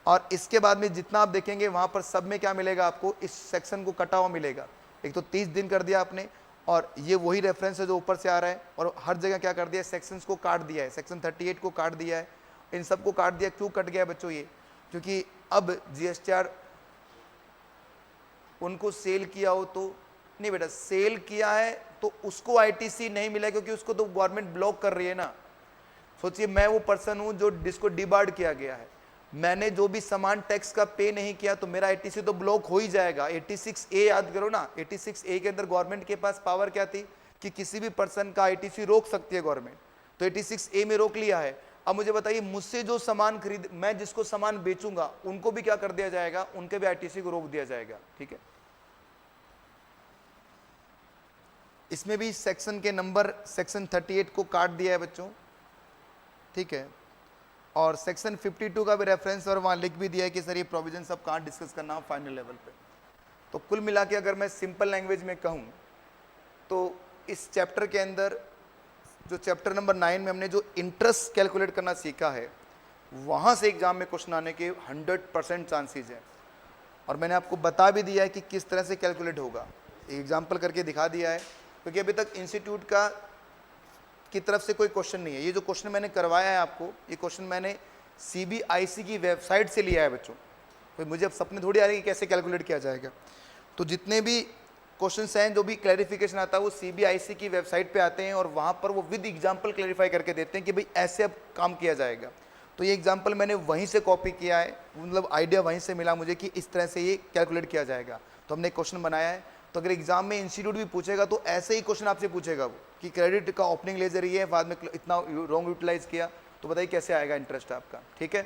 और इसके बाद में जितना आप देखेंगे वहाँ पर सब में क्या मिलेगा आपको, इस सेक्शन को कटा हुआ मिलेगा। एक तो 30 दिन कर दिया आपने, और ये वही रेफरेंस है जो ऊपर से आ रहा है, और हर जगह क्या कर दिया, सेक्शंस को काट दिया है। सेक्शन 38 को काट दिया है, इन सब को काट दिया। क्यों कट गया बच्चों ये? क्योंकि अब जीएसटीआर उनको सेल किया हो तो नहीं बेटा, सेल किया है तो उसको आईटीसी नहीं मिला, क्योंकि उसको तो गवर्नमेंट ब्लॉक कर रही है ना। सोचिए मैं वो पर्सन हूं जो जिसको डिबार्ड किया गया है, मैंने जो भी सामान टैक्स का पे नहीं किया तो मेरा 86 तो ब्लॉक हो ही जाएगा। 86A याद करो ना, 86A के अंदर गवर्नमेंट के पास पावर क्या थी कि किसी भी पर्सन का आईटीसी रोक सकती है गवर्नमेंट, तो 86A में रोक लिया है। अब मुझे बताइए, मुझसे जो सामान खरीद, मैं जिसको सामान बेचूंगा उनको भी क्या कर दिया जाएगा, उनके भी आईटीसी को रोक दिया जाएगा। ठीक है, इसमें भी सेक्शन के नंबर सेक्शन 38 को काट दिया है बच्चों। ठीक है, और सेक्शन 52 का भी रेफरेंस और वहाँ लिख भी दिया है कि सर ये प्रोविजन सब कहाँ डिस्कस करना है फाइनल लेवल पे। तो कुल मिला के अगर मैं सिंपल लैंग्वेज में कहूँ तो इस चैप्टर के अंदर जो चैप्टर नंबर 9 में हमने जो इंटरेस्ट कैलकुलेट करना सीखा है, वहाँ से एग्जाम में क्वेश्चन आने के 100% चांसेस हैं। और मैंने आपको बता भी दिया है कि किस तरह से कैलकुलेट होगा, एग्जाम्पल करके दिखा दिया है। क्योंकि अभी तक इंस्टीट्यूट का की तरफ से कोई क्वेश्चन नहीं है। ये जो क्वेश्चन मैंने करवाया है आपको, ये क्वेश्चन मैंने सीबीआईसी की वेबसाइट से लिया है बच्चों। तो मुझे अब सपने थोड़ी आ रही है कि कैसे कैलकुलेट किया जाएगा। तो जितने भी क्वेश्चंस हैं, जो भी क्लैरिफिकेशन आता है, वो सीबीआईसी की वेबसाइट पे आते हैं और वहाँ पर वो विद एग्जाम्पल क्लैरिफाई करके देते हैं कि भाई ऐसे अब काम किया जाएगा। तो ये एग्जाम्पल मैंने वहीं से कॉपी किया है, मतलब आइडिया वहीं से मिला मुझे कि इस तरह से ये कैलकुलेट किया जाएगा। तो हमने क्वेश्चन बनाया है। तो अगर एग्जाम में इंस्टीट्यूट भी पूछेगा तो ऐसे ही क्वेश्चन आपसे पूछेगा वो कि क्रेडिट का ओपनिंग लेजर ये है, बाद में इतना रॉन्ग यूटिलाइज किया, तो बताइए कैसे आएगा इंटरेस्ट आपका। ठीक है,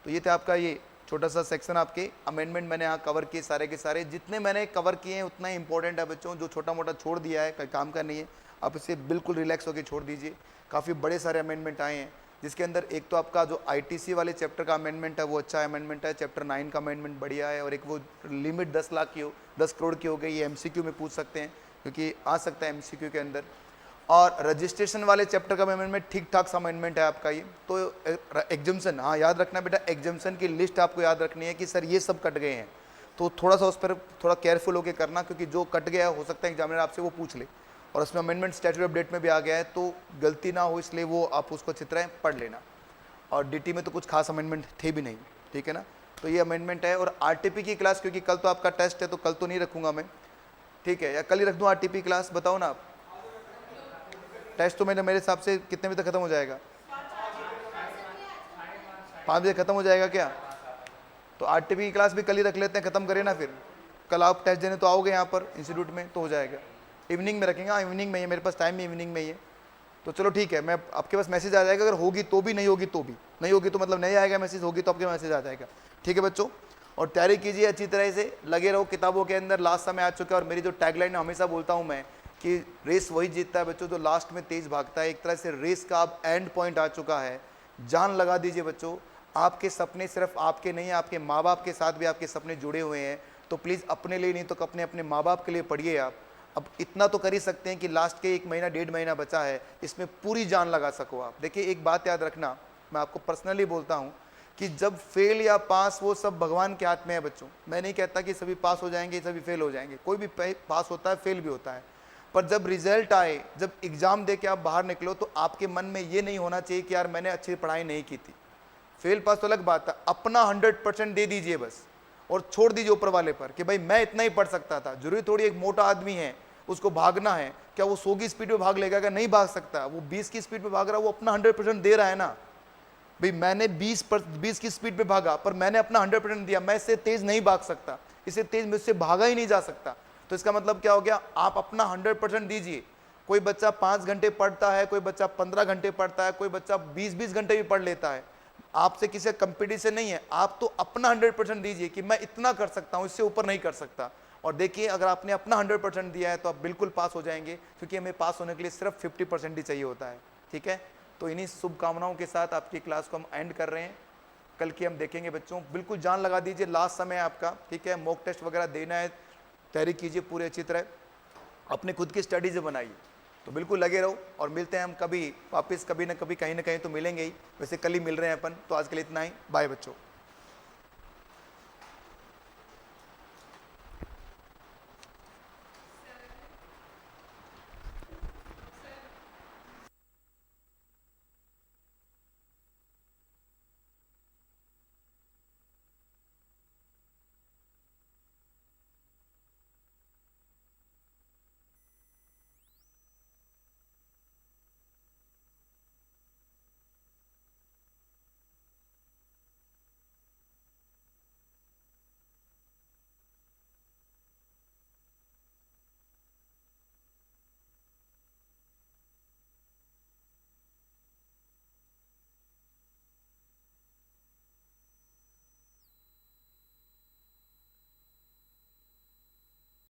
तो ये था आपका ये छोटा सा सेक्शन। आपके अमेंडमेंट मैंने यहाँ कवर किए सारे के सारे, जितने मैंने कवर किए हैं उतना ही इंपॉर्टेंट है बच्चों। जो छोटा मोटा छोड़ दिया है कोई काम का नहीं है, आप इसे बिल्कुल रिलैक्स होकर छोड़ दीजिए। काफ़ी बड़े सारे अमेंडमेंट आए हैं, जिसके अंदर एक तो आपका जो आईटीसी वाले चैप्टर का अमेंडमेंट है वो अच्छा अमेंडमेंट है, चैप्टर 9 का अमेंडमेंट बढ़िया है, और एक वो लिमिट 10 लाख की हो, 10 करोड़ की हो गई, ये एमसीक्यू में पूछ सकते हैं क्योंकि आ सकता है एमसीक्यू के अंदर। और रजिस्ट्रेशन वाले चैप्टर का अमेंडमेंट ठीक ठाक सा अमेंडमेंट है आपका ये। तो एग्जम्पशन, हाँ याद रखना बेटा, एग्जम्पशन की लिस्ट आपको याद रखनी है कि सर ये सब कट गए हैं, तो थोड़ा सा उस पर थोड़ा केयरफुल होकर करना, क्योंकि जो कट गया हो सकता है एग्जामिनर आपसे वो पूछ ले। और उसमें अमेंडमेंट स्टैट्यूट अपडेट में भी आ गया है, तो गलती ना हो इसलिए वो आप उसको अच्छी तरह पढ़ लेना। और डीटी में तो कुछ खास अमेंडमेंट थे भी नहीं, ठीक है ना। तो ये अमेंडमेंट है। और आरटीपी की क्लास, क्योंकि कल तो आपका टेस्ट है तो कल तो नहीं रखूंगा मैं, ठीक है, या कल ही रख दूँ आरटीपी क्लास, बताओ ना आप। टेस्ट तो मेरे हिसाब से कितने बजे तक खत्म हो जाएगा? 5 बजे खत्म हो जाएगा क्या? तो आरटीपी की क्लास भी कल ही रख लेते हैं, खत्म करें ना। फिर कल आप टेस्ट देने तो आओगे यहाँ पर इंस्टीट्यूट में, तो हो जाएगा। इवनिंग में रखेंगे, हाँ इवनिंग में ही है, मेरे पास टाइम भी इवनिंग में ही है। तो चलो ठीक है, मैं आपके पास मैसेज आ जाएगा, अगर होगी तो भी, नहीं होगी तो भी। नहीं होगी तो मतलब नहीं आएगा मैसेज, होगी तो आपके मैसेज आ जाएगा, ठीक है बच्चों। और तैयारी कीजिए अच्छी तरह से, लगे रहो किताबों के अंदर। लास्ट समय आ चुका है, और मेरी जो टैगलाइन हमेशा बोलता हूँ मैं कि रेस वही जीतता है बच्चों जो लास्ट में तेज भागता है। एक तरह से रेस का अब एंड पॉइंट आ चुका है, जान लगा दीजिए बच्चों। आपके सपने सिर्फ आपके नहीं, आपके माँ बाप के साथ भी आपके सपने जुड़े हुए हैं। तो प्लीज़ अपने लिए नहीं तो अपने अपने माँ बाप के लिए पढ़िए आप। अब इतना तो कर ही सकते हैं कि लास्ट के 1 महीना 1.5 महीना बचा है, इसमें पूरी जान लगा सको आप। देखिए एक बात याद रखना, मैं आपको पर्सनली बोलता हूँ कि जब फेल या पास वो सब भगवान के हाथ में है बच्चों। मैं नहीं कहता कि सभी पास हो जाएंगे सभी फेल हो जाएंगे, कोई भी पास होता है फेल भी होता है। पर जब रिजल्ट आए, जब एग्जाम दे के आप बाहर निकलो, तो आपके मन में ये नहीं होना चाहिए कि यार मैंने अच्छी पढ़ाई नहीं की थी। फेल पास तो अलग बात है, अपना 100% दे दीजिए बस, और छोड़ दीजिए ऊपर वाले पर कि भाई मैं इतना ही पढ़ सकता था। जरूरी थोड़ी एक मोटा आदमी है उसको भागना है, क्या वो 100 की स्पीड पे भाग लेगा? क्या नहीं भाग सकता। वो 20 की स्पीड पे भाग रहा है, वो अपना 100% दे रहा है ना भाई। मैंने 20 की स्पीड पे भागा, पर मैंने अपना 100% दिया। मैं इससे तेज नहीं भाग सकता, इससे तेज मुझसे भागा ही नहीं जा सकता। तो इसका मतलब क्या हो गया? आप अपना 100% दीजिए। कोई बच्चा 5 घंटे पढ़ता है, कोई बच्चा 15 घंटे पढ़ता है, कोई बच्चा 20-20 घंटे भी पढ़ लेता है। आपसे किसी कंपटीशन नहीं है, आप तो अपना 100% दीजिए कि मैं इतना कर सकता हूं, इससे ऊपर नहीं कर सकता। और देखिए अगर आपने अपना 100% दिया है तो आप बिल्कुल पास हो जाएंगे, क्योंकि हमें पास होने के लिए सिर्फ 50% ही चाहिए होता है, ठीक है। तो इन्हीं शुभकामनाओं के साथ आपकी क्लास को हम एंड कर रहे हैं। कल की हम देखेंगे बच्चों, बिल्कुल जान लगा दीजिए, लास्ट समय आपका, ठीक है। मॉक टेस्ट वगैरह देना है, तैयारी कीजिए पूरी अच्छी तरह, अपने खुद की स्टडीज बनाइए। तो बिल्कुल लगे रहो, और मिलते हैं हम कभी वापस, कभी ना कभी कहीं ना कहीं तो मिलेंगे ही। वैसे कल ही मिल रहे हैं अपन। तो आज के लिए इतना ही, बाय बच्चों।